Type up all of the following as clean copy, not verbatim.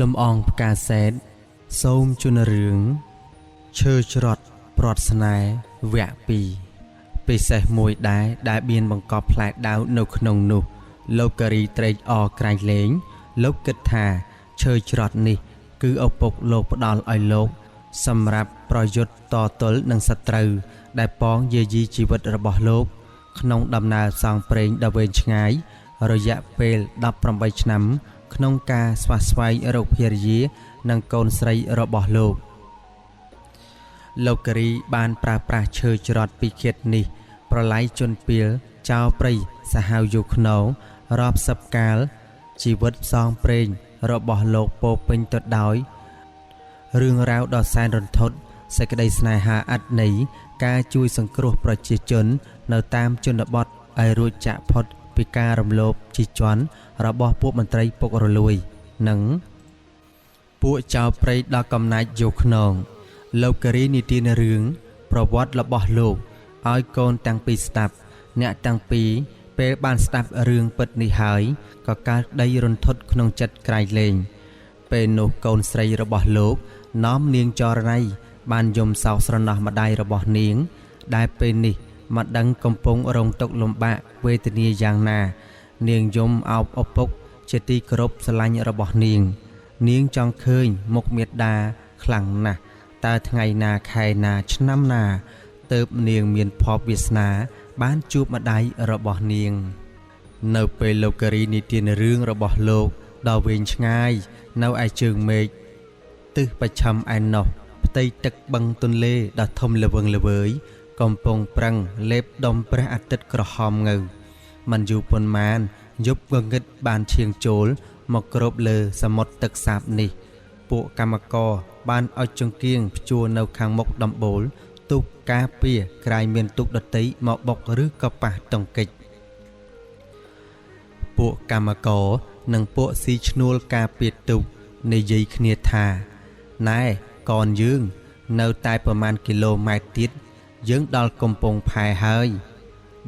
លំអងផ្កាសេតសូមជូនរឿងឈើច្រត់ប្រត់ស្នេហ៍វគ្គ2ពិសេសមួយដែលមានបង្កប់ផ្លែដៅនៅក្នុងនោះលោកការីត្រេកអរក្រែងលែងលោកគិតថាឈើច្រត់នេះគឺឪពុកលោកផ្ដល់ឲ្យលោកសម្រាប់ប្រយុទ្ធតទល់នឹងសត្រូវដែលប៉ងយាយីជីវិតរបស់លោកក្នុងដំណើរសងព្រេងដ៏វែងឆ្ងាយរយៈពេល18ឆ្នាំក្នុងការស្វះស្វែងរកភរិយានិងកូនស្រីរបស់លោកការីបានប្រើប្រាស់ឈើច្រត់ពីឃាតនេះប្រឡាយជន់ពីលចោលព្រៃសាហាវយូខ្នងរាប់សិបកាលជីវិតផ្សងព្រេងរបស់លោកពោពេញទៅដោយរឿងរ៉ាវដ៏សែនរន្ធត់សេចក្តីស្នេហាឥតន័យការជួយសង្គ្រោះប្រជាជននៅតាមជនបទឲ្យរួចចាក់ផុតពីការរំលោភជិះជាន់របស់ពួកមន្ត្រីពុករលួយនិងពួកចៅព្រៃដ៏កំណាចយូខ្នងលោកការីនិទានរឿងប្រវត្តិរបស់លោកឲ្យកូនទាំងពីរស្ដាប់អ្នកទាំងពីរពេលបានស្ដាប់រឿងពិតនេះហើយក៏កើតក្តីរន្ធត់ក្នុងចិត្តក្រៃលែងពេលនោះកូនស្រីរបស់លោកនាំនាងចរណៃបានយំសោកស្រណោះម្ដាយរបស់នាងដែលពេលនេះមិនដឹងកំពុងរងទុក្ខលំបាកវេទនាយ៉ាងណានាងយំអោបឪពុកជាទីគោរពស្រឡាញ់របស់នាងចង់ឃើញមុខមាតាខ្លាំងណាស់តើថ្ងៃណាខែណាឆ្នាំណាទើបនាងមានភ័ព្វវាសនាបានជួបម្ដាយរបស់នាងនៅពេលលោកការីនិទានរឿងរបស់លោកដ៏វែងឆ្ងាយនៅឯជើងមេឃទិសបច្ឆិមឯណោះផ្ទៃទឹកបឹងទន្លេដ៏ធំល្វឹងល្វើយកំពុងប្រឹងលេបដុំព្រះអាទិត្យក្រហមងើមិនយូរប៉ុន្មានយប់ងងឹតបានឈៀងចូលមកគ្របលើសមុទ្រទឹកសាបនេះពួកកម្មករបានអុជចង្គៀងព្យួរនៅខាងមុខដំបូលទូកការពារក្រែងមានទូកដតីមកបុកឬក៏ប៉ះតុងកិច្ចពួកកម្មករនិងពួកស៊ីឈ្នួលការពារទូកនិយាយគ្នាថាណែកូនយើងនៅតែប្រមាណគីឡូម៉ែត្រទៀតយើងដល់កំពង់ផែហើយ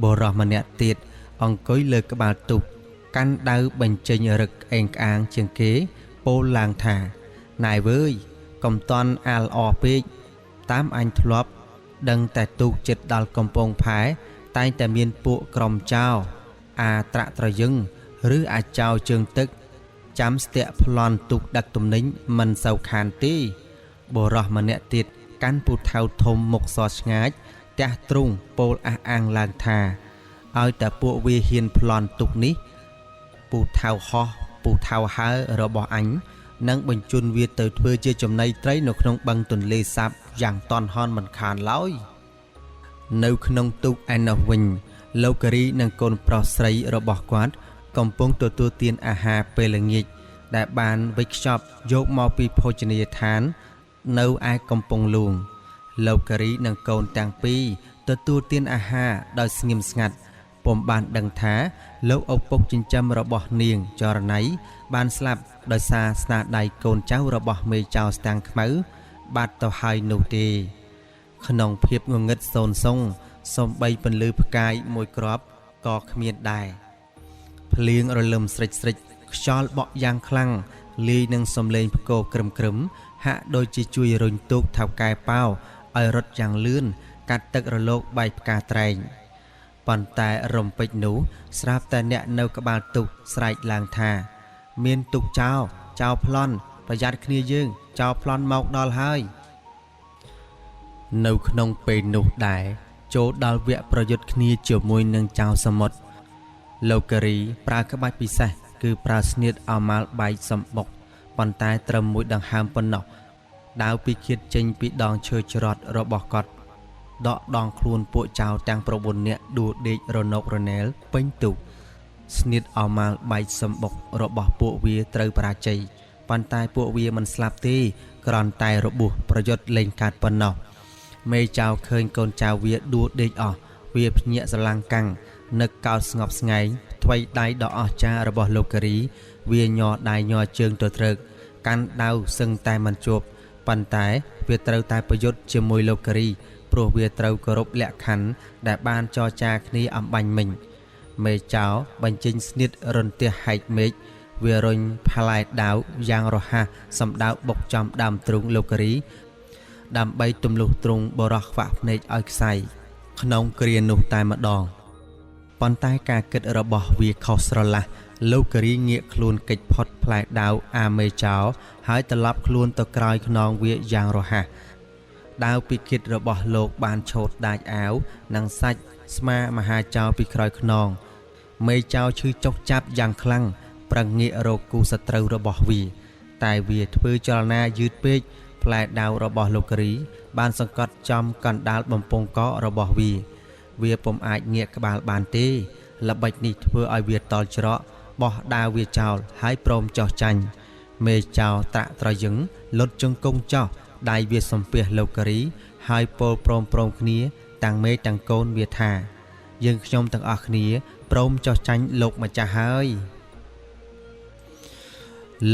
បុរសម្នាក់ទៀតអង្គុយលើក្បាលទូកកាន់ដាវបញ្ចេញរឹកក្អេងក្អាងជាងគេពោលឡើងថាណែវើយកុំតន់អាលអពេកតាមអញធ្លាប់ដឹងតែទូកចិត្តដល់កំពង់ផែតែងតែមានពួកក្រុមចៅអាត្រាក់ត្រយឹងឬអាចៅជើងទឹកចាំស្ទាក់ប្លន់ទូកដឹកទំនិញមិនសូវខានទេបុរសម្នាក់ទៀតកាន់ពូថៅធំមុខសឆ្ងាចទះទ្រូងពោលអះអាងឡើងថាឲ្យតែពួកវាហ៊ានប្លន់ទូកនេះពូថៅហោះពូថៅហើរបស់អញនឹងបញ្ជូនវាទៅធ្វើជាចំណីត្រីនៅក្នុងបឹងទន្លេសាបយ៉ាងតន់ហន់មិនខានឡើយនៅក្នុងទូកឯណោះវិញលោកការីនិងកូនប្រុសស្រីរបស់គាត់កំពុងទទួលទានអាហារពេលល្ងាចដែលបានវេចខ្ចប់យកមកពីភោជនីយដ្ឋាននៅឯកំពង់លួងលោកការីនិងកូនទាំងពីរទទួលទានអាហារដោយស្ងៀមស្ងាត់ពុំបានដឹងថាលោកឪពុកចិញ្ចឹមរបស់នាងចរណៃបានស្លាប់ដោយសារស្នាដៃកូនចៅរបស់មេចៅស្តាំងខ្មៅបាត់ទៅហើយនោះទេក្នុងភាពងងឹតសូនសុងសំបីពន្លឺផ្កាយមួយគ្រាប់ក៏គ្មានដែរភ្លៀងរលឹមស្រិចខ្យល់បក់យ៉ាងខ្លាំងលាយនឹងសំឡេងផ្គរក្រឹមហាក់ដូចជាជួយរុញទូកថៅកែប៉ាវឲ្យរត់យ៉ាងលឿនកាត់ទឹករលកបែកផ្កាត្រែងប៉ុន្តែរំពេចនោះស្រាប់តែអ្នកនៅក្បាលទូកស្រែកឡើងថាមានទូកចៅប្លន់ប្រយ័ត្នគ្នាយើងចៅប្លន់មកដល់ហើយនៅក្នុងពេលនោះដែរចូលដល់វគ្គប្រយុទ្ធគ្នាជាមួយនឹងចៅសមុទ្រលោកការីប្រើក្បាច់ពិសេសគឺប្រើស្នៀតអមាល់បែកសម្បុកប៉ុន្តែត្រឹមមួយដង្ហើមប៉ុណ្ណោះដាវពីឃាតចេញពីដងឈើច្រត់របស់គាត់ដកដងខ្លួនពួកចៅទាំង9នាក់ដួលដេករណុករណែលពេញទូកស្នៀតអមាល់បែកសម្បុករបស់ពួកវាត្រូវបរាជ័យប៉ុន្តែពួកវាមិនស្លាប់ទេគ្រាន់តែរបួសប្រយុទ្ធលេងកាត់ប៉ុណ្ណោះមេចៅឃើញកូនចៅវាដួលដេកអស់វាភ្ញាក់ស្រឡាំងកាំងនឹកកោតស្ងប់ស្ងាយថ្វីដៃដ៏អស្ចារ្យរបស់លោកការីវាញ័រដៃញ័រជើងទៅត្រឹកកាន់ដាវសឹងតែមិនជាប់ប៉ុន្តែវាត្រូវតែប្រយុទ្ធជាមួយលោកការីព្រោះវាត្រូវគោរពលក្ខខណ្ឌដែលបានចរចាគ្នាអំបញ្ញមិញមេចៅបញ្ចេញស្នៀតរន្ទះហែកមេឃ វារុញផ្លែដាវយ៉ាងរហ័សសម្ដៅបុកចំដើមទ្រូងលោកការីដើម្បីទម្លុះទ្រូងបរោះខ្វាក់ភ្នែកឲ្យខ្សែក្នុងគ្រានោះតែម្ដងប៉ុន្តែការគិតរបស់វាខុសស្រឡះលោកការីងាកខ្លួនគេចផុតផ្លែដាវអាមេចោហើយត្រឡប់ខ្លួនទៅក្រោយខ្នងវាយ៉ាងរហ័សដាវពីគិតរបស់លោកបានឆោតដាច់អាវនិងសាច់ស្មាមហាចោពីក្រោយខ្នងមេចោឈឺចុកចាប់យ៉ាងខ្លាំងប្រឹងងាករកគូសត្រូវរបស់វាតែវាធ្វើចលនាយឺតពេកផ្លែដាវរបស់លោកការីបានសង្កត់ចំកណ្ដាលបំពង់ករបស់វាពុំអាចងាកក្បាលបានទេល្បិចនេះធ្វើឲ្យវាតល់ច្រកបោះដាវវាចោលហើយព្រមចោះចាញ់មេចោត្រាក់ត្រយឹងលុតជង្គង់ចោះដៃវាសំពះលោកការីហើយពោលព្រមគ្នាទាំងមេទាំងកូនវាថាយើងខ្ញុំទាំងអស់គ្នាព្រមចោះចាញ់លោកម្ចាស់ហើយ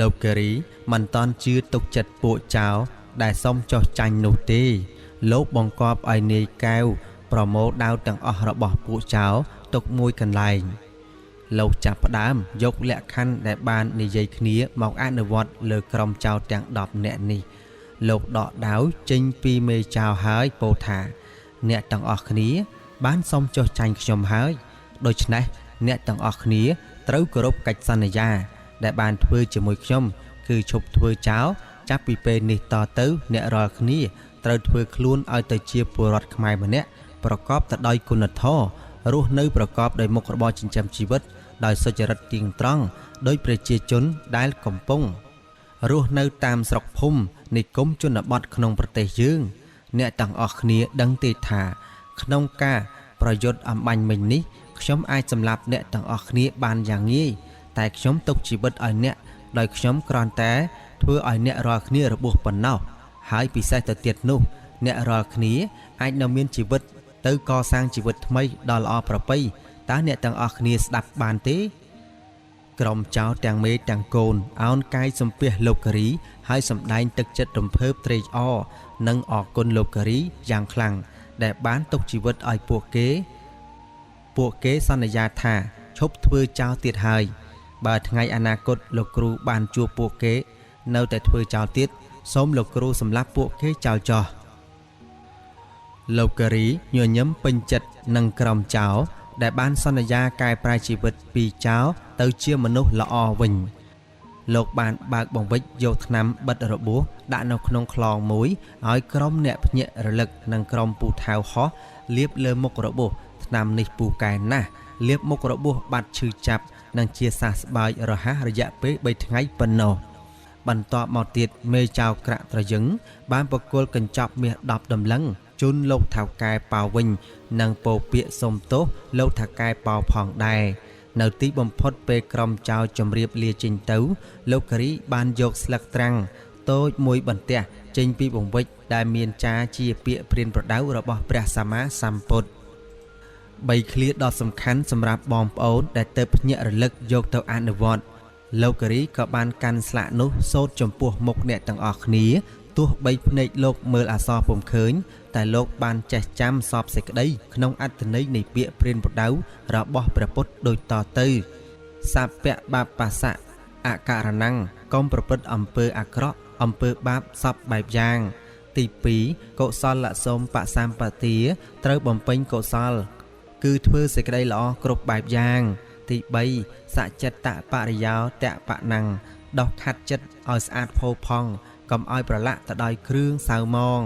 លោកការីមិនតាន់ជឿទុកចិត្តពួកចៅដែលសុំចោះចាញ់នោះទេលោកបង្គាប់ឲ្យនាយកែវប្រមូលដាវទាំងអស់របស់ពួកចៅទុកមួយកន្លែងលោកចាប់ផ្ដើមយកលក្ខខណ្ឌដែលបាននិយាយគ្នាមកអនុវត្តលើក្រុមចៅទាំង10នាក់នេះលោកដកដាវចេញពីមេចៅហើយពោលថាអ្នកទាំងអស់គ្នាបានសុំចោះចាញ់ខ្ញុំហើយដូច្នេះអ្នកទាំងអស់គ្នាត្រូវគោរពកិច្ចសន្យាដែលបានធ្វើជាមួយខ្ញុំគឺឈប់ធ្វើចោលចាប់ពីពេលនេះតទៅអ្នករាល់គ្នាត្រូវធ្វើខ្លួនឲ្យទៅជាពលរដ្ឋខ្មែរម្នាក់ប្រកបទៅដោយគុណធម៌រស់នៅប្រកបដោយមុខរបរចិញ្ចឹមជីវិតដោយសុចរិតទៀងត្រង់ដោយប្រជាជនដែលកំពុងរស់នៅតាមស្រុកភូមិនិគមជនបទក្នុងប្រទេសយើងអ្នកទាំងអស់គ្នាដឹងទេថាក្នុងការប្រយុទ្ធអំបញ្ញមិញនេះខ្ញុំអាចសម្លាប់អ្នកទាំងអស់គ្នាបានយ៉ាងងាយតែខ្ញុំទុកជីវិតឲ្យអ្នកដោយខ្ញុំគ្រាន់តែធ្វើឲ្យអ្នករាល់គ្នារបួសប៉ុណ្ណោះហើយពិសេសទៅទៀតនោះអ្នករាល់គ្នាអាចនៅមានជីវិតទៅកសាងជីវិតថ្មីដ៏ល្អប្រពៃតើអ្នកទាំងអស់គ្នាស្ដាប់បានទេក្រុមចៅទាំងមេទាំងកូនអោនកាយសំពះលោកការីហើយសម្ដែងទឹកចិត្តរំភើបត្រេកអរនិងអរគុណលោកការីយ៉ាងខ្លាំងដែលបានទុកជីវិតឲ្យពួកគេសន្យាថាឈប់ធ្វើចោលទៀតហើយបើថ្ងៃអនាគតលោកគ្រូបានជួបពួកគេនៅតែធ្វើចោលទៀតសូមលោកគ្រូសម្លាប់ពួកគេចោលចោះលោកការីញញឹមពេញចិត្តនឹងក្រុមចៅដែលបានសន្យាកែប្រែជីវិតពីចៅទៅជាមនុស្សល្អវិញលោកបានបើកបង្វិចយកថ្នាំបិទរបួសដាក់នៅក្នុងខ្លងមួយឲ្យក្រុមអ្នកភ្ញាក់រលឹកនិងក្រុមពូថៅហោះលាបលើមុខរបួសថ្នាំនេះពូកែណាស់លាបមុខរបួសបាត់ឈឺចាប់និងជាសះស្បើយរហ័សរយៈពេល3ថ្ងៃប៉ុណ្ណោះបន្ទាប់មកទៀតមេចៅក្រាក់ត្រយឹងបានបកគលកញ្ចប់មាស10ដំឡឹងជូនលោកថៅកែប៉ាវវិញនិងពោពាក្យសុំទោសលោកថៅកែប៉ាវផងដែរនៅទីបំផុតពេលក្រុមចៅជម្រាបលាចេញទៅលោកការីបានយកស្លឹកត្រាំងតូចមួយបន្ទះចេញពីបង្វិចដែលមានចាជាពាក្យព្រានប្រដៅរបស់ព្រះសម្មាសម្ពុទ្ធ3ឃ្លាដ៏សំខាន់សម្រាប់បងប្អូនដែលទៅភ្ញាក់រលឹកយកទៅអនុវត្តលោកការីក៏បានកាន់ស្លាកនោះសូត្រចំពោះមុខអ្នកទាំងអស់គ្នាទោះបីភ្នែកលោកមើលអក្សរពុំឃើញតែលោកបានចេះចាំសពសេចក្តីក្នុងអត្ថន័យនៃពាក្យព្រានប្រដៅរបស់ព្រះពុទ្ធដូចតទៅសពៈបាបសៈអករណង្សកុំប្រព្រឹត្តអំពើអាក្រក់អំពើបាបសពបែបយ៉ាងទី2កុសលសូមបសម្បទាត្រូវបំពេញកុសលគឺធ្វើសេចក្តីល្អគ្រប់បែបយ៉ាងទី3សច្ចតបរិយោតបណੰដោះខាត់ចិត្តឲ្យស្អាតផូរផង់កុំឲ្យប្រឡាក់ទៅដោយគ្រឿងសៅមង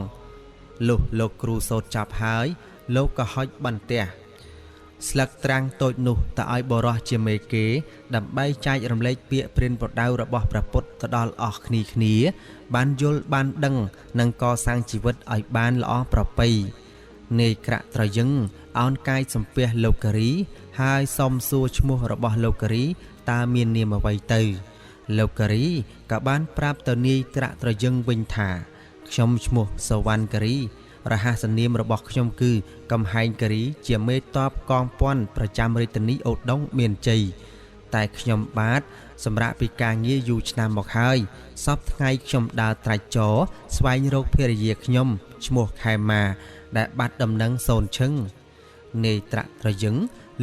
លុះលោកគ្រូសូត្រចប់ហើយលោកក៏ហុចបន្ទះស្លឹកត្រាំងតូចនោះទៅឲ្យបរោះជាមេគេដើម្បីចែករំលែកពាក្យព្រានប្រដៅរបស់ព្រះពុទ្ធទៅដល់អស់គ្នាបានយល់បានដឹងនិងកសាងជីវិតឲ្យបានល្អប្រពៃនាយក្រាក់ត្រយឹងអោនកាយសំពះលោកការីហើយសុំសួរឈ្មោះរបស់លោកការីតើមាននាមអ្វីទៅលោកការីក៏បានប្រាប់ទៅនាយក្រាក់ត្រយឹងវិញថាខ្ញុំឈ្មោះសវណ្ណការីរហស្សនាមរបស់ខ្ញុំគឺកំហែងការីជាមេតបកងពាន់ប្រចាំរាជធានីអូដុងមានជ័យតែខ្ញុំបាទសម្រាប់ពីការងារយូរឆ្នាំមកហើយសពថ្ងៃខ្ញុំដើរត្រាច់ចរស្វែងរកភរិយាខ្ញុំឈ្មោះខែម៉ាដែលបាត់ដំណឹងសូនឈឹងនាយត្រាក់ត្រយឹង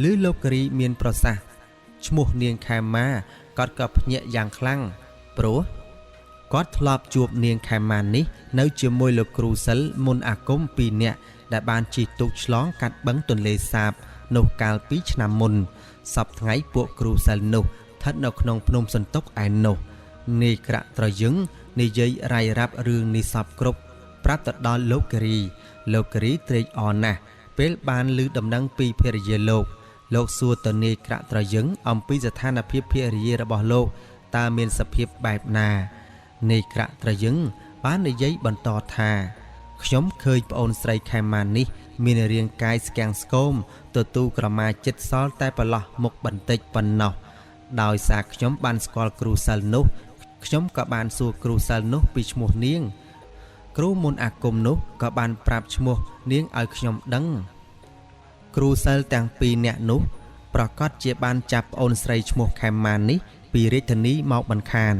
ឬលោកការីមានប្រសាសន៍ ឈ្មោះនាងខែម៉ាគាត់ក៏ភ្ញាក់យ៉ាងខ្លាំងព្រោះគាត់ធ្លាប់ជួបនាងខែម៉ានេះនៅជាមួយលោកគ្រូសិលមុនអាគម2នាក់ដែលបានជិះទូកឆ្លងកាត់បឹងទន្លេសាបនោះកាលពីឆ្នាំមុនសប្តាហ៍ថ្ងៃពួកគ្រូសិលនោះស្ថិតនៅក្នុងភ្នំសន្ទុកឯនោះនាយក្រាក់ត្រយឹងនិយាយរាយរាប់រឿងនេះសពគ្រប់ប្រាប់ទៅដល់លោកគិរីត្រេកអរណាស់ពេលបានឮដំណឹងពីភរិយាលោកសួរទៅនាយក្រាក់ត្រយឹងអំពីស្ថានភាពភរិយារបស់លោកតើមានសភាពបែបណានាយក្រាក់ត្រយឹងបាននិយាយបន្តថាខ្ញុំឃើញប្អូនស្រីខែម៉ាននេះមានរាងកាយស្គាំងស្គមទទួលក្រមាចិត្តសល់តែប្រឡោះមុខបន្តិចប៉ុណ្ណោះដោយសារខ្ញុំបានស្គាល់គ្រូសិលនោះខ្ញុំក៏បានសួរគ្រូសិលនោះពីឈ្មោះនាងគ្រូមុនអាគមនោះក៏បានប្រាប់ឈ្មោះនាងឲ្យខ្ញុំដឹងគ្រូសិលទាំង2នាក់នោះប្រកាសជាបានចាប់ប្អូនស្រីឈ្មោះខែម៉ាននេះពីរាជធានីមកបន្ខាន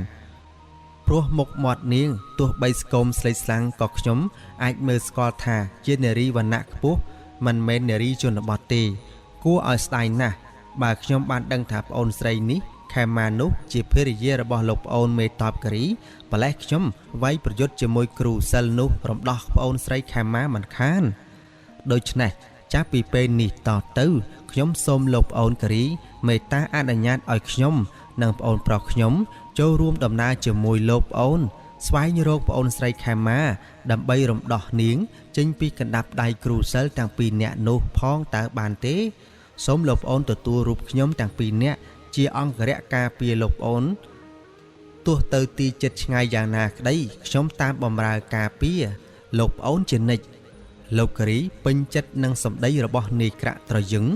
ព្រោះមុខមាត់នាងទោះបីស្គមស្លេកស្លាំងក៏ខ្ញុំអាចមើលស្គាល់ថាជានារីវណ្ណៈខ្ពស់មិនមែននារីជនបទទេគួរឲ្យស្ដាយណាស់បើខ្ញុំបានដឹងថាប្អូនស្រីនេះខែម៉ាននោះជាភរិយារបស់លោកប្អូនមេតបការីម្លេះខ្ញុំវាយប្រយុទ្ធជាមួយគ្រូសិលនោះរំដោះប្អូនស្រីខែម៉ាមិនខានដូច្នេះចាប់ពីពេលនេះតទៅខ្ញុំសូមលោកប្អូនការីមេត្តាអនុញ្ញាតឲ្យខ្ញុំនិងប្អូនប្រុសខ្ញុំចូលរួមដំណើរជាមួយលោកប្អូនស្វែងរកប្អូនស្រីខែម៉ាដើម្បីរំដោះនាងចេញពីកណ្ដាប់ដៃគ្រូសិលទាំង2នាក់នោះផងតើបានទេសូមលោកប្អូនទទួលរូបខ្ញុំទាំង2នាក់ជាអង្គរៈការពារលោកប្អូនទោះទៅទីចិត្តឆ្ងាយយ៉ាងណាក្តីខ្ញុំតាមបម្រើការពារលោកប្អូនជានិច្ចលោកការីពេញចិត្តនឹងសម្ដីរបស់នាយក្រាក់ត្រយឹង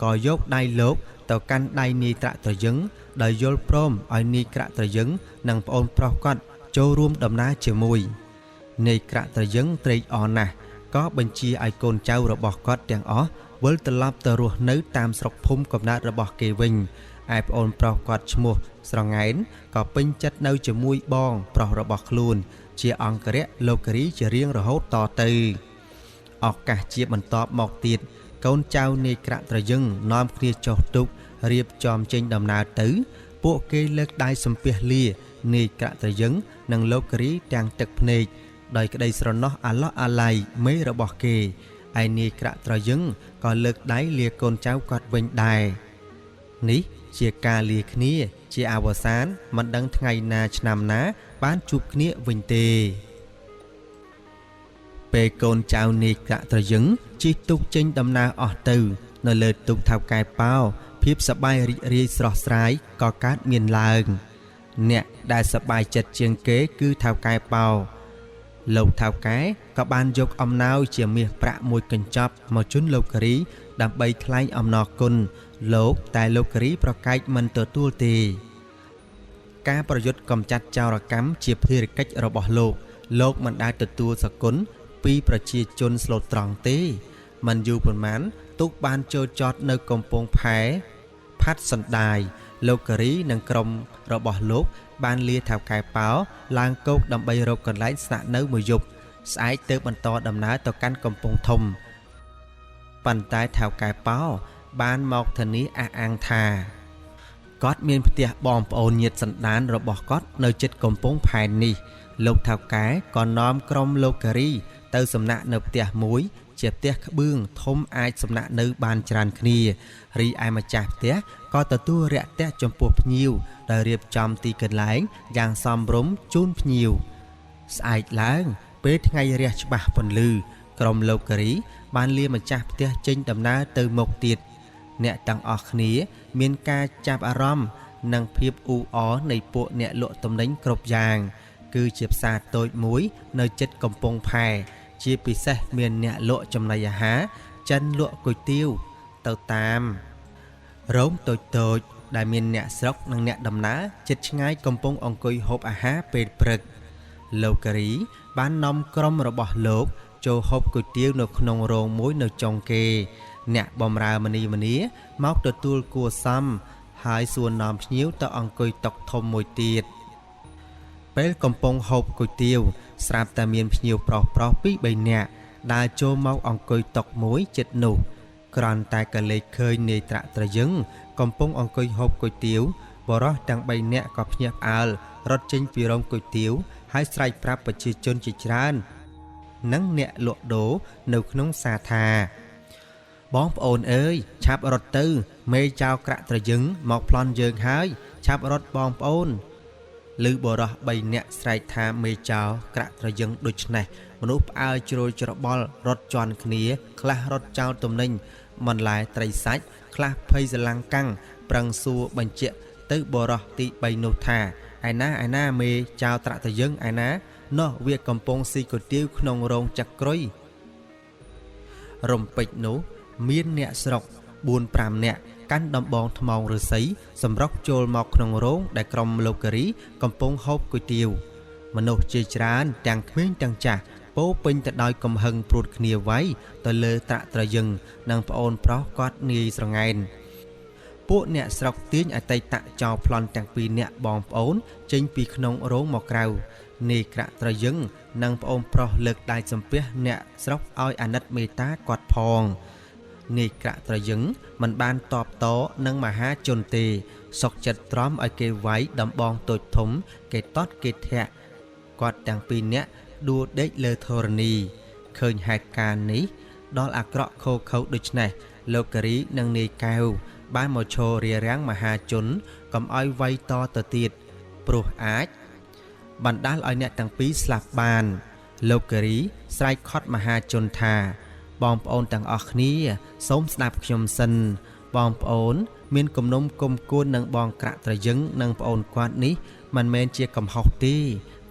ក៏យកដៃលោកទៅកាន់ដៃនាយក្រាក់ត្រយឹងដោយយល់ព្រមឲ្យនាយក្រាក់ត្រយឹងនិងប្អូនប្រុសគាត់ចូលរួមដំណើរជាមួយនាយក្រាក់ត្រយឹងត្រេកអរណាស់ក៏បញ្ជាឲ្យកូនចៅរបស់គាត់ទាំងអស់វិលត្រឡប់ទៅរស់នៅតាមស្រុកភូមិកំណើតរបស់គេវិញឯប្អូនប្រុសគាត់ឈ្មោះស្រងែនក៏ពេញចិត្តនៅជាមួយបងប្រុសរបស់ខ្លួនជាអង្គរៈលោកការីជារៀងរហូតតទៅឱកាសជាបន្តមកទៀតកូនចៅនាយក្រាក់ត្រយឹងនាំគ្នាចុះទូករៀបចំចេញដំណើរទៅពួកគេលើកដៃសំពះលានាយក្រាក់ត្រយឹងនិងលោកការីទាំងទឹកភ្នែកដោយក្តីស្រណោះអាឡោះអាល័យមេរបស់គេឯនាយក្រាក់ត្រយឹងក៏លើកដៃលាកូនចៅគាត់វិញដែរនេះជាការលាគ្នាជាអវសានមិនដឹងថ្ងៃណាឆ្នាំណាបានជួបគ្នាវិញទេពេលកូនចៅនាយក្រាក់ត្រយឹងជិះទូកចេញដំណើរអស់ទៅនៅលើទូកថៅកែប៉ោភាពសប្បាយរីករាយស្រស់ស្រាយក៏កើតមានឡើងអ្នកដែលសប្បាយចិត្តជាងគេគឺថៅកែប៉ោលោកថៅកែក៏បានយកអំណោយជាមាសប្រាក់មួយកញ្ចប់មកជូនលោកការីដើម្បីថ្លែងអំណរគុណលោកតែលោកការីប្រកែកមិនទទួលទេការប្រយុទ្ធកម្ចាត់ចោរកម្មជាភារកិច្ចរបស់លោកមិនដែលទទួលសគុណពីប្រជាជនស្លូតត្រង់ទេមិនយូរប៉ុន្មានទូកបានចូលចតនៅកំពង់ផែផាត់សណ្ដាយលោកការីនិងក្រុមរបស់លោកបានលាថៅកែប៉ោឡើងគោកដើម្បីរកកន្លែងស្នាក់នៅមួយយប់ស្អែកទៅបន្តដំណើរទៅកាន់កំពង់ធំប៉ុន្តែថៅកែប៉ោបានមកធានាអះអាងថាគាត់មានផ្ទះបងប្អូនញាតិសន្តានរបស់គាត់នៅជិតកំពង់ផែនេះលោកថៅកែក៏នាំក្រុមលោកការីទៅសំណាក់នៅផ្ទះមួយជាផ្ទះក្បឿងធំអាចសំណាក់នៅបានច្រើនគ្នារីឯម្ចាស់ផ្ទះក៏ទទួលរាក់ទាក់ចំពោះភ្ញៀវដោយរៀបចំទីកន្លែងយ៉ាងសមរម្យជូនភ្ញៀវស្អែកឡើងពេលថ្ងៃរះច្បាស់ពន្លឺក្រុមលោកការីបានលាម្ចាស់ផ្ទះចេញដំណើរទៅមុខទៀតអ្នកទាំងអស់គ្នាមានការចាប់អារម្មណ៍និងភាពអ៊ូអរនៃពួកអ្នកលក់ទំនិញគ្រប់យ៉ាងគឺជាផ្សារតូចមួយនៅជិតកំពង់ផែជាពិសេសមានអ្នកលក់ចំណីអាហារចិនលក់គុយទាវទៅតាមរោងតូចដែលមានអ្នកស្រុកនិងអ្នកដំណើរជិតឆ្ងាយកំពុងអង្គុយហូបអាហារពេលព្រឹកលោកការីបាននាំក្រុមរបស់លោកចូលហូបគុយទាវនៅក្នុងរោងមួយនៅចុងគេអ្នកបម្រើម្នីមកទទួលគួរសមហើយសួរនាំភ្ញៀវទៅអង្គុយតុធំមួយទៀតពេលកំពុងហូបគុយទាវស្រាប់តែមានភ្ញៀវប្រុស2-3នាក់ដើរចូលមកអង្គុយតុមួយជិតនោះ ក្រាន់តែកលេចឃើញនាយត្រាក់ត្រយឹងកំពុងអង្គុយហូបគុយទាវបរោះទាំង3នាក់ក៏ភ្ញាក់ផ្អើលរត់ចេញពីរោងគុយទាវហើយស្រែកប្រាប់ប្រជាជនជាច្រើននិងអ្នកលក់ដូរនៅក្នុងផ្សារថាបងប្អូនអើយឆាប់រត់ទៅមេចៅក្រាក់ត្រយឹងមកប្លន់យើងហើយឆាប់រត់បងប្អូនឮបរោះ3នាក់ស្រែកថាមេចៅក្រាក់ត្រយឹងដូច្នេះមនុស្សផ្អើលជ្រួលច្របល់រត់ជន់គ្នាខ្លះរត់ចោលទំនិញមិនឡាយត្រីសាច់ខ្លះភ័យស្រឡាំងកាំងប្រឹងសួរបញ្ជាក់ទៅបរោះទី3នោះថាឯណាមេចៅត្រាក់ត្រយឹងឯណានោះវាកំពុងស៊ីគុយទាវក្នុងរោងចក្រុយរំពេចនោះមានអ្នកស្រុក 4-5 នាក់កាន់ដំបងថ្មងឫស្សីសម្រុកចូលមកក្នុងរោងដែលក្រុមលោកការីកំពុងហូបគុយទាវមនុស្សជាច្រើនទាំងក្មេងទាំងចាស់ពោពេញទៅដោយកំហឹងព្រួតគ្នាໄວទៅលើត្រាក់ត្រយឹងនិងប្អូនប្រុសគាត់នាយស្រងែនពួកអ្នកស្រុកទាញអតីតចៅប្លន់ទាំងពីរនាក់បងប្អូនចេញពីក្នុងរោងមកក្រៅនាយក្រាក់ត្រយឹងនិងប្អូនប្រុសលើកដៃសំពះអ្នកស្រុកឲ្យអាណិតមេត្តាគាត់ផងនាយក្រាក់ត្រយឹងមិនបានតបតនឹងមហាជនទេសុកចិត្តទ្រាំឲ្យគេវាយដំបងតូចធំគេតតគេធាក់គាត់ទាំងពីរនាក់ដួលដេកលើធរណីឃើញហេតុការណ៍នេះដល់អាក្រក់ខូខើដូច្នេះលោកការីនិងនាយកែវបានមកឈររារាំងមហាជនកុំឲ្យវាយតទៅទៀតព្រោះអាចបណ្ដាលឲ្យអ្នកទាំងពីរស្លាប់បានលោកការីស្រែកខត់មហាជនថាបងប្អូនទាំងអស់គ្នាសូមស្ដាប់ខ្ញុំសិនបងប្អូនមានគំនុំគុំគួននឹងបងក្រាក់ត្រយឹងនិងប្អូនគាត់នេះមិនមែនជាកំហុសទេ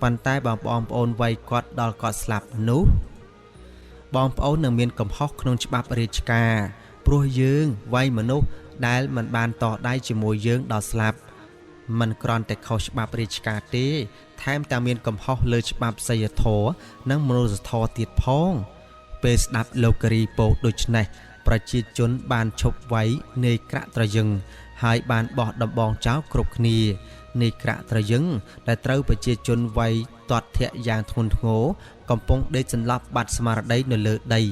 ប៉ុន្តែបងប្អូនវាយគាត់ដល់គាត់ស្លាប់នោះបងប្អូននឹងមានកំហុសក្នុងច្បាប់រាជការព្រោះយើងវាយមនុស្សដែលមិនបានតដៃជាមួយយើងដល់ស្លាប់មិនគ្រាន់តែខុសច្បាប់រាជការទេថែមទាំងមានកំហុសលើច្បាប់សីលធម៌និងមនុស្សធម៌ទៀតផងពេលស្ដាប់លោកការីពោលដូច្នេះប្រជាជនបានឈប់វាយនាយក្រាក់ត្រយឹងហើយបានបោះដំបងចោលគ្រប់គ្នានាយក្រាក់ត្រយឹងដែលត្រូវប្រជាជនវាយទាត់ធាក់យ៉ាងធ្ងន់ធ្ងរកំពុងដេកសន្លប់បាត់ស្មារតីនៅលើដី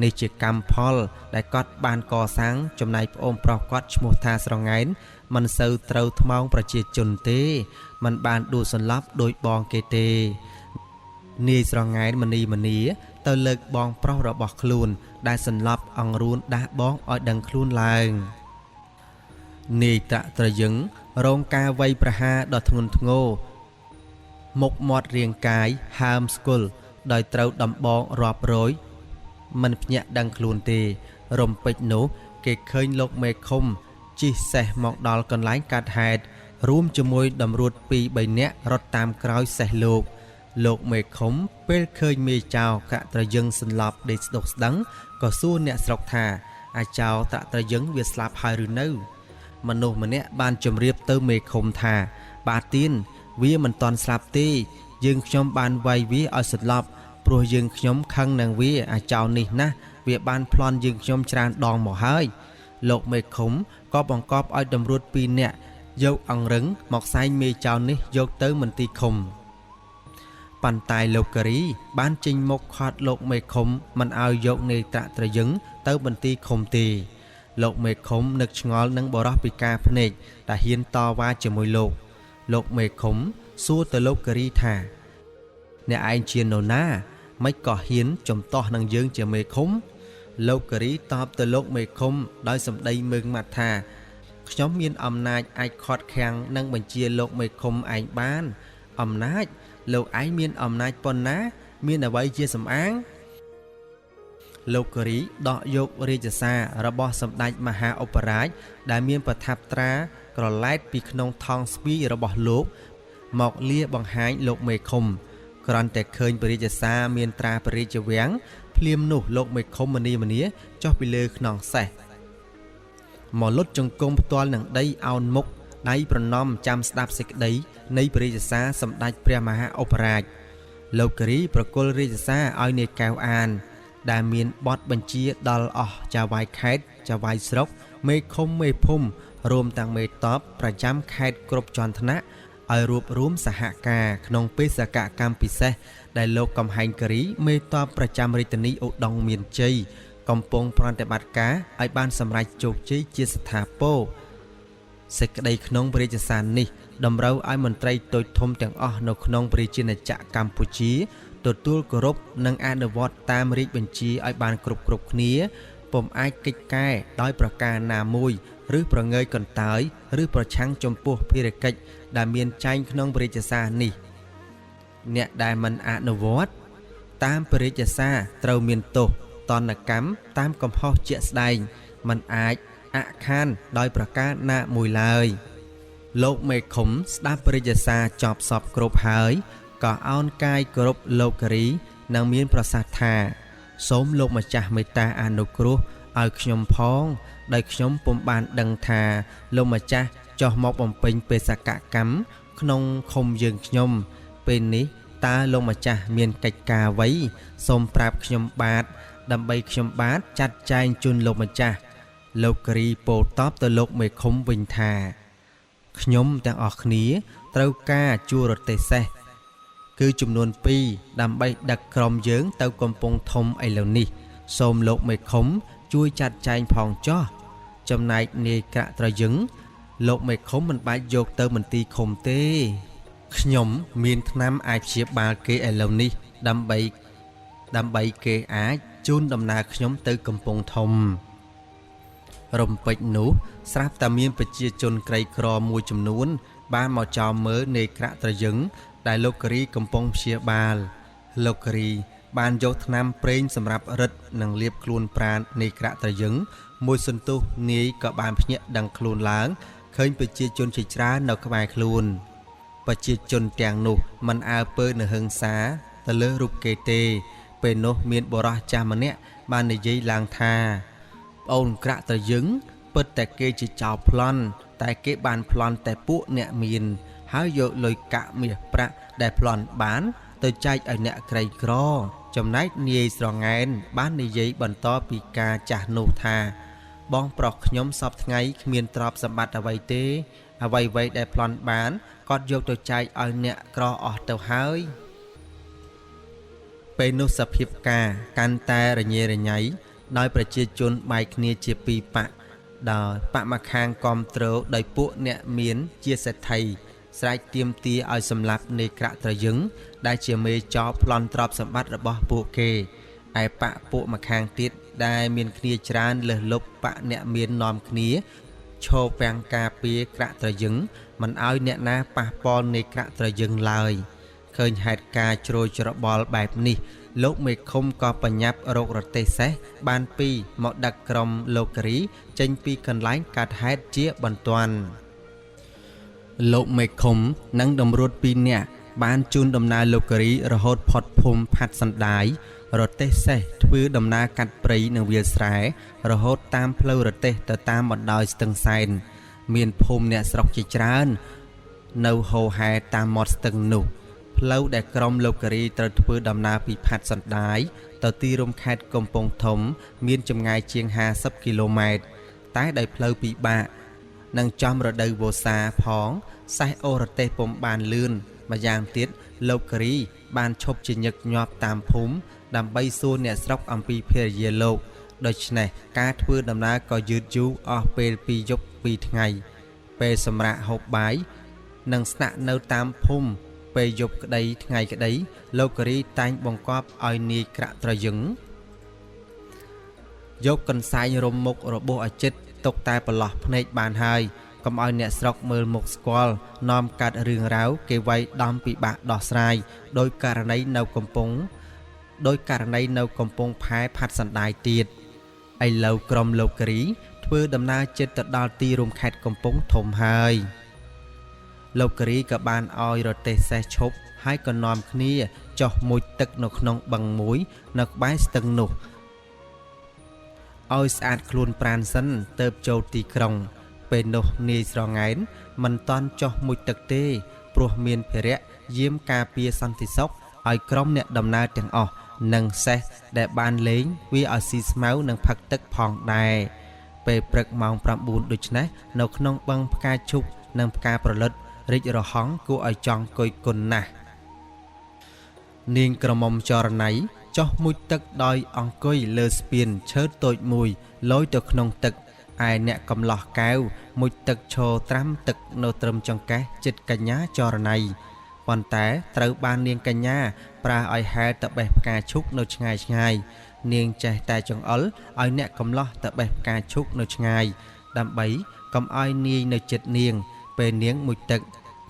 នេះជាកម្មផលដែលគាត់បានកសាងចំណែកប្អូនប្រុសគាត់ឈ្មោះថាស្រងែនមិនសូវត្រូវថ្មោងប្រជាជនទេមិនបានដួលសន្លប់ដោយបងគេទេនាយស្រងែនមនីទៅលើកបងប្រុសរបស់ខ្លួនដែលសន្លប់អង្រួនដាស់បងឲ្យដឹងខ្លួនឡើងនាយត្រាក់ត្រយឹងរងការវាយប្រហារដ៏ធ្ងន់ធ្ងរមុខមាត់រាងកាយហើមស្គល់ដោយត្រូវដំបងរាប់រយមិនភ្ញាក់ដឹងខ្លួនទេរំពេចនោះគេឃើញលោកមេឃុំជិះសេះមកដល់កន្លែងកាត់ហេតុរួមជាមួយតម្រួត 2-3 នាក់រត់តាមក្រោយសេះលោកមេឃុំពេលឃើញមេចៅក្រាក់ត្រយឹងសន្លប់ដេកស្ដុកស្ដឹងក៏សួរអ្នកស្រុកថាអាចៅត្រាក់ត្រយឹងវាស្លាប់ហើយឬនៅមនុស្សម្នាក់បានជម្រាបទៅមេឃុំថាបាទទៀនវាមិនទាន់ស្លាប់ទេយើងខ្ញុំបានវាយវាឲ្យសន្លប់ព្រោះយើងខ្ញុំខឹងនឹងវាអាចៅនេះណាស់វាបានប្លន់យើងខ្ញុំច្រើនដងមកហើយលោកមេឃុំក៏បង្កប់ឲ្យតម្រួត 2 នាក់យកអង្រឹងមកសែងមេចៅនេះយកទៅមន្ទីរឃុំប៉ុន្តែលោកការីបានចេញមុខខាត់លោកមេឃុំមិនឲ្យយកនាយត្រាក់ត្រយឹងទៅមន្ទីរឃុំទេលោកមេឃុំនឹកឆ្ងល់នឹងបរោះពិការភ្នែកដែលហ៊ានតវ៉ាជាមួយលោកមេឃុំសួរទៅលោកការីថាអ្នកឯងជានរណាមិនក៏ហ៊ានចំទាស់នឹងយើងជាមេឃុំលោកការីតបទៅលោកមេឃុំដោយសម្ដីមើងម៉ាត់ថាខ្ញុំមានអំណាចអាចខាត់ខាំងនិងបញ្ជាលោកមេឃុំឯងបានអំណាចលោកឯងមានអំណាចប៉ុណ្ណាមានអ្វីជាសម្អាងលោកការីដកយករាជសាររបស់សម្ដេចមហាឧបរាជដែលមានប្រថាប់ត្រាក្រឡែតពីក្នុងថង់ស្ពាយរបស់លោកមកលាបង្ហាញលោកមេឃុំគ្រាន់តែឃើញព្រះរាជសារមានត្រាព្រះរាជវាំងភ្លាមនោះលោកមេឃុំមនីចុះពីលើខ្នងសេះមកលុតចង្គមផ្ទាល់នឹងដីអោនមុខដៃប្រណម្យចាំស្ដាប់សេចក្តីនៃព្រះរាជសារសម្ដេចព្រះមហាឧបរាជលោកការីប្រគល់រាជសារឲ្យនាយកែវអានដែលមានបទបញ្ជាដល់អស់ចៅហ្វាយខេត្តចៅហ្វាយស្រុកមេឃុំមេភូមិរួមទាំងមេតបប្រចាំខេត្តគ្រប់ជាន់ថ្នាក់ឲ្យរួបរួមសហការក្នុងបេសកកម្មពិសេសដែលលោកកំហែងការីមេតបប្រចាំរាជធានីឧដុង្គមានជ័យ កំពុងប្រតិបត្តិការឲ្យបានសម្រេចជោគជ័យជាស្ថាពរសេចក្តីក្នុងព្រះរាជសារនេះតម្រូវឲ្យមន្ត្រីតូចធំទាំងអស់នៅក្នុងព្រះរាជាណាចក្រកម្ពុជាទទួលគោរពនិងអនុវត្តតាមរាជបញ្ជាឲ្យបានគ្រប់គ្នាពុំអាចកិច្ចកែដោយប្រការណាមួយឬប្រងើយកន្តើយឬប្រឆាំងចំពោះភារកិច្ចដែលមានចែងក្នុងព្រះរាជសារនេះអ្នកដែលមិនអនុវត្តតាមព្រះរាជសារត្រូវមានទោសទណ្ឌកម្មតាមកំហុសជាក់ស្ដែងមិនអាចអខានដោយប្រការណាមួយឡើយលោកមេឃុំស្ដាប់ព្រះរាជសារចប់សពគ្រប់ហើយក៏អោនកាយគោរពលោកការីនិងមានប្រសាសន៍ថាសូមលោកម្ចាស់មេត្តាអនុគ្រោះឲ្យខ្ញុំផងដោយខ្ញុំពុំបានដឹងថាលោកម្ចាស់ចោះមកបំពេញបេសកកម្មក្នុងឃុំយើងខ្ញុំពេលនេះតើលោកម្ចាស់មានកិច្ចការអ្វីសូមប្រាប់ខ្ញុំបាទដើម្បីខ្ញុំបាទចាត់ចែងជូនលោកម្ចាស់លោកការីពោលតបទៅលោកមេឃុំវិញថាខ្ញុំទាំងអស់គ្នាត្រូវការជួលរទេះសេះគឺចំនួន2ដើម្បីដឹកក្រុមយើងទៅកំពង់ធំឥឡូវនេះសូមលោកមេឃុំជួយចាត់ចែងផងចុះចំណែកនាយក្រាក់ត្រយឹងលោកមេឃុំមិនបាច់យកទៅមន្ទីរឃុំទេខ្ញុំមានថ្នាំអាចព្យាបាលគេឥឡូវនេះដើម្បីគេអាចជូនដំណើរខ្ញុំទៅកំពង់ធំរំពេចនោះស្រាប់តែមានប្រជាជនក្រីក្រមួយចំនួនបានមកចោមមើលនាយក្រាក់ត្រយឹងដែលលោកការីកំពុងព្យាបាលលោកការីបានយកថ្នាំប្រេងសម្រាប់រឹតនិងលាបខ្លួនប្រាណនាយក្រាក់ត្រយឹងមួយសន្ទុះនាយក៏បានភ្ញាក់ដឹងខ្លួនឡើងឃើញប្រជាជនជាច្រើននៅក្បែរខ្លួនប្រជាជនទាំងនោះមិនអើពើនឹងហិង្សាទៅលើរូបគេទេពេលនោះមានបុរសចាស់ម្នាក់បាននិយាយឡើងថាប្អូនក្រាក់ត្រយឹងពិតតែគេជាចោរប្លន់តែគេបានប្លន់តែពួកអ្នកមានហើយយកលុយកាក់មាសប្រាក់ដែលប្លន់បានទៅចែកឲ្យអ្នកក្រីក្រចំណែកនាយស្រងែនបាននិយាយបន្តពីការចាស់នោះថាបងប្រុសខ្ញុំសពថ្ងៃគ្មានទ្រព្យសម្បត្តិអ្វីទេអ្វីដែលប្លន់បានគាត់យកទៅចែកឲ្យអ្នកក្រអស់ទៅហើយពេលនោះសភាពការកាន់តែរញ៉េរញ៉ៃដោយប្រជាជនបែកគ្នាជាពីរបកដោយបកមកខាងគ្រប់គ្រងដោយពួកអ្នកមានជាសេដ្ឋីស្រែកទាមទារឲ្យសម្លាប់នាយក្រាក់ត្រយឹងដែលជាមេចោរប្លន់ទ្រព្យសម្បត្តិរបស់ពួកគេឯបកពួកមកខាងទៀតដែលមានគ្នាច្រើនលើសលប់បកអ្នកមាននាំគ្នាឈោពាំងការពារក្រាក់ត្រយឹងមិនឲ្យអ្នកណាប៉ះពាល់នាយក្រាក់ត្រយឹងឡើយឃើញហេតុការជ្រួយច្របល់បែបនេះលោកមេឃុំក៏បញ្ញាប់រករទេះសេះបានមកដឹកក្រុមលោកការីចេញពីកន្លែងកាត់ហេតុជាបន្ទាន់លោកមេឃុំនិងតម្រួត2នាក់បានជូនដំណើរលោកការីរហូតផុតភូមិផាត់សណ្ដាយរទេះសេះធ្វើដំណើរកាត់ព្រៃនិងវាលស្រែរហូតតាមផ្លូវរទេះទៅតាមបណ្ដោយស្ទឹងសែនមានភូមិអ្នកស្រុកជាច្រើននៅហូហែតាមមាត់ស្ទឹងនោះផ្លូវដែលក្រុមលោកការីត្រូវធ្វើដំណើរពីផាត់សណ្ដាយទៅទីរួមខេត្តកំពង់ធំមានចម្ងាយជាង50គីឡូម៉ែត្រតែដោយផ្លូវពិបាកនិងចំរដូវវស្សាផងសេះអូរទេសពុំបានលឿនម្យ៉ាងទៀតលោកការីបានឈប់ជាញឹកញាប់តាមភូមិដើម្បីសួរអ្នកស្រុកអំពីភរិយាលោកដូច្នេះការធ្វើដំណើរក៏យឺតយូរអស់ពេល2យប់2ថ្ងៃពេលសម្រាប់ហូបបាយនិងស្នាក់នៅតាមភូមិពេលយប់ក្តីថ្ងៃក្តីលោកការីតែងបង្គាប់ឲ្យនាយក្រាក់ត្រយឹងយកកន្សែងរុំមុខរបួសឲ្យចិត្តទុកតែប្រឡោះភ្នែកបានហើយកុំឲ្យអ្នកស្រុកមើលមុខស្គាល់នាំកាត់រឿងរ៉ាវគេវាយដំពិបាកដោះស្រាយដោយករណីនៅកំពង់ផែផាត់សណ្ដាយទៀតឥឡូវក្រុមលោកការីធ្វើដំណើរជិតទៅដល់ទីរួមខេត្តកំពង់ធំហើយលោកការីក៏បានឲ្យរទេះសេះឈប់ហើយក៏នាំគ្នាចុះមុជទឹកនៅក្នុងបឹងមួយនៅក្បែរស្ទឹងនោះឲ្យស្អាតខ្លួនប្រាណសិនទៅចូលទីក្រុងពេលនោះនាយស្រងែនមិនតន់ចុះមុជទឹកទេព្រោះមានភារៈយាមការពារសន្តិសុខឲ្យក្រុមអ្នកដំណើរទាំងអស់និងសេះដែលបានលេងវាឲ្យស៊ីស្មៅនិងផឹកទឹកផងដែរពេលព្រឹកម៉ោង9ដូច្នេះនៅក្នុងបឹងផ្កាឈូកនិងផ្កាប្រលិតរីករហង់គួរឲ្យចង់គយគន់ណាស់នាងក្រមុំចរណៃច ចុះមួយទឹកដោយអង្គុយលើស្ពានឈើតូចមួយលយទៅក្នុងទឹកឯអ្នកកំឡោះកែវមួយទឹកឈរត្រាំទឹកនៅត្រឹមចង្កេះចិត្តកញ្ញាចរណៃប៉ុន្តែត្រូវបាននាងកញ្ញាប្រាឲ្យហែតបេះផ្កាឈូកនៅឆ្ងាយឆ្ងាយនាងចេះតែចង្អុលឲ្យអ្នកកំឡោះតបេះផ្កាឈូកនៅឆ្ងាយដើម្បីកុំឲ្យនាយនៅចិត្តនាងពេលនាងមួយទឹក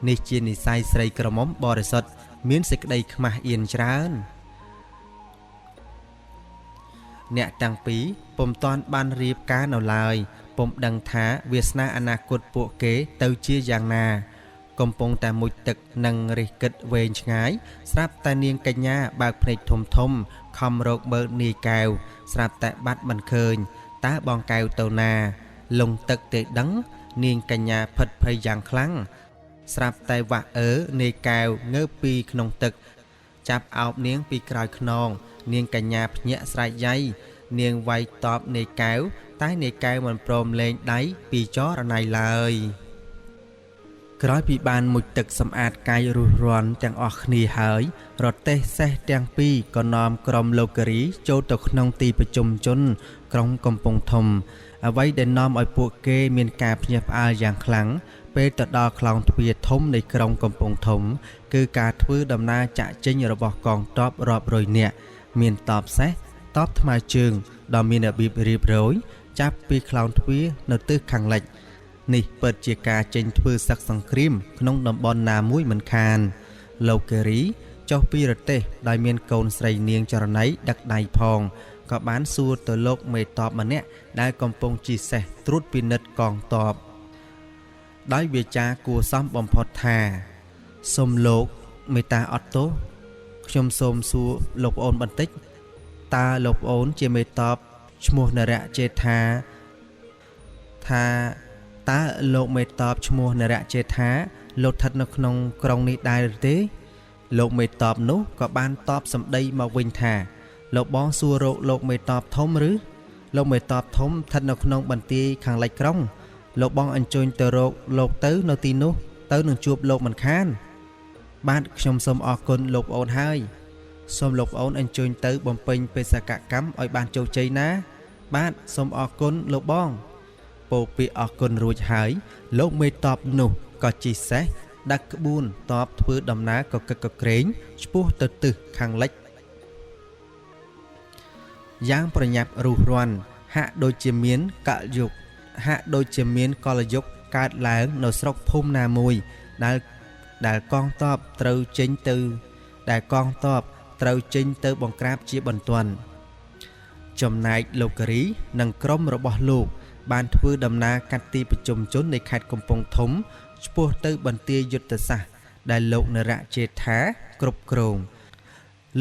នេះជានិស័យស្រីក្រមុំបរិសុទ្ធមានសេចក្តីខ្មាស់អៀនច្រើនអ្នកទាំងពីរពុំតាន់បានរៀបការនៅឡើយពុំដឹងថាវាសនាអនាគតពួកគេទៅជាយ៉ាងណាកំពុងតែមួយទឹកនឹងរិះគិតវែងឆ្ងាយស្រាប់តែនាងកញ្ញាបើកភ្នែកធំធំខំរកមើលនាយកែវស្រាប់តែបាត់មិនឃើញតើបងកែវទៅណាលងទឹកទេដឹងនាងកញ្ញាផិតភ័យយ៉ាងខ្លាំងស្រាប់តែវាក់នាយកែវងើបពីក្នុងទឹកចាប់អោបនាងពីក្រោយខ្នងនាងកញ្ញាភ្ញាក់ស្រែកយ៉ៃនាងវាយតបនាយកែវតែនាយកែវមិនព្រមលែងដៃពីចរណៃឡើយក្រោយពីបានមុជទឹកសម្អាតកាយរុះរាន់ទាំងអស់គ្នាហើយរទេះសេះទាំងពីរក៏នាំក្រុមលោកការីចូលទៅក្នុងទីប្រជុំជនក្រុងកំពង់ធំអ្វីដែលនាំឲ្យពួកគេមានការភ្ញាក់ផ្អើលយ៉ាងខ្លាំងពេលទៅដល់ខ្លោងទ្វារធំនៃក្រុងកំពង់ធំគឺការធ្វើដំណើរចាក់ចេញរបស់កងទ័ពរាប់រយនាក់មានតបសេះតបថ្មើរជើងដ៏មានរបៀបរៀបរយចាប់ពីខ្លោងទ្វារនៅទិសខាងលិចនេះពិតជាការចេញធ្វើសឹកសង្គ្រាមក្នុងតំបន់ណាមួយមិនខានលោកកេរីចុះពីរទេះដោយមានកូនស្រីនាងចរណៃដឹកដៃផងក៏បានសួរទៅលោកមេតបម្នាក់ដែលកំពុងជិះសេះត្រួតពិនិត្យកងទ័ពដោយវាចាគួរសមបំផុតថាសូមលោកមេតាអត់ទោសខ្ញុំសូមសួរលោកប្អូនបន្តិចតើលោកប្អូនជាមេតបឈ្មោះនរៈចេថាតើលោកមេតបឈ្មោះនរៈចេថាលោកស្ថិតនៅក្នុងក្រុងនេះដែរឬទេលោកមេតបនោះក៏បានតបសម្ដីមកវិញថាលោកបងសួររកលោកមេតបធំឬលោកមេតបធំស្ថិតនៅក្នុងបន្ទាយខាងលិចក្រុងលោកបងអញ្ជើញទៅរកលោកទៅនៅទីនោះទៅនឹងជួបលោកមិនខានបាទខ្ញុំសូមអរគុណលោកប្អូនហើយសូមលោកប្អូនអញ្ជើញទៅបំពេញបេសកកម្មឲ្យបានជោគជ័យណាបាទសូមអរគុណលោកបងពោលពាក្យអរគុណរួចហើយលោកមេតបនោះក៏ជិះសេះដឹកក្បួនតបធ្វើដំណើរកកិកកក្រែងឆ្ពោះទៅទិសខាងលិចយ៉ាងប្រញាប់រុះរាន់ហាក់ដូចជាមានកលយុគកើតឡើងនៅស្រុកភូមិណាមួយដែលកងទ័ពត្រូវចេញទៅបង្ក្រាបជាបន្ទាន់ចំណែកលោកការីនិងក្រុមរបស់លោកបានធ្វើដំណើរកាត់ទីប្រជុំជននៃខេត្តកំពង់ធំឆ្ពោះទៅបន្ទាយយុទ្ធសាស្ត្រដែលលោកនរៈចេថាគ្រប់គ្រង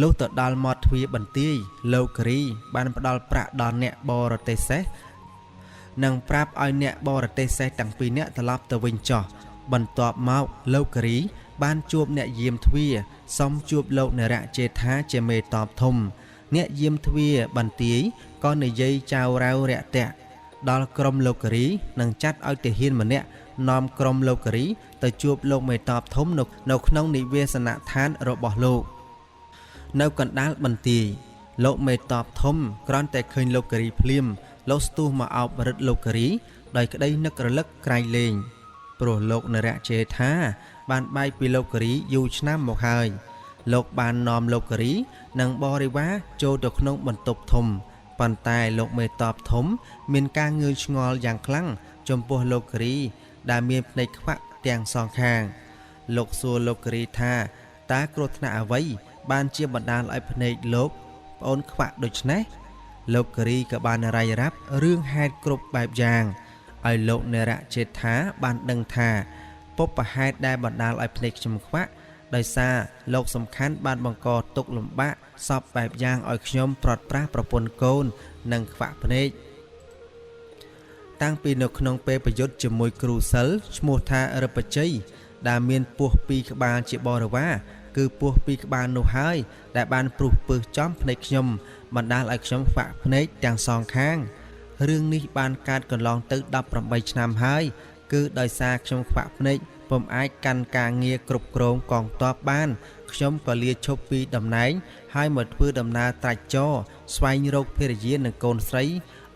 លុះទៅដល់មាត់ទ្វារបន្ទាយលោកការីបានផ្ដល់ប្រាក់ដល់អ្នកបរទេះសេះនិងប្រាប់ឲ្យអ្នកបរទេះសេះទាំងពីរនាក់ត្រឡប់ទៅវិញចោះបន្ទាប់មកលោកការីបានជួបអ្នកយាមទ្វារសុំជួបលោកនរៈចេថាជាមេតបធំអ្នកយាមទ្វារបន្ទាយក៏និយាយចៅរៅរាក់ទាក់ដល់ក្រុមលោកការីនិងចាត់ឲ្យទាហានម្នាក់នាំក្រុមលោកការីទៅជួបលោកមេតបធំនៅក្នុងនិវេសនដ្ឋានរបស់លោកនៅកណ្ដាលបន្ទាយលោកមេតបធំគ្រាន់តែឃើញលោកការីភ្លាមលោកស្ទុះមកអោបរឹតលោកការីដោយក្តីនឹករលឹកក្រៃលែងព្រោះលោកនរៈចេថាបានបែកពីលោកការីយូរឆ្នាំមកហើយលោកបាននាំលោកការីនិងបរិវារចូលទៅក្នុងបន្ទប់ធំប៉ុន្តែលោកមេតបធំមានការងឿងឆ្ងល់យ៉ាងខ្លាំងចំពោះលោកការីដែលមានភ្នែកខ្វាក់ទាំងសងខាងលោកសួរលោកការីថាតើគ្រោះថ្នាក់អ្វីបានជាបណ្ដាលឲ្យភ្នែកលោកប្អូនខ្វាក់ដូច្នេះលោកការីក៏បានរាយរាប់រឿងហេតុគ្រប់បែបយ៉ាងឲ្យលោកនរៈចេថាបានដឹងថាពុព្វហេតុដែលបណ្ដាលឲ្យភ្នែកខ្ញុំខ្វាក់ដោយសារលោកសំខាន់បានបង្កទុក្ខលំបាកសពបែបយ៉ាងឲ្យខ្ញុំប្រត់ប្រាស់ប្រពន្ធកូននិងខ្វាក់ភ្នែកតាំងពីនៅក្នុងពេលប្រយុទ្ធជាមួយគ្រូសិលឈ្មោះថារឹបជ័យដែលមានពស់ពីរក្បាលជាបរិវារគឺពស់ពីរក្បាលនោះហើយដែលបានព្រុសពើសចំភ្នែកខ្ញុំបណ្ដាលឲ្យខ្ញុំខ្វាក់ភ្នែកទាំងសងខាងរឿងនេះបានកើតកន្លងទៅ18ឆ្នាំហើយគឺដោយសារខ្ញុំខ្វាក់ភ្នែក ពុំអាចកាន់ការងារគ្រប់គ្រងកងទ័ពបានខ្ញុំក៏លាឈប់ពីតំណែងហើយមកធ្វើដំណើរត្រាច់ចរស្វែងរកភរិយានិងកូនស្រី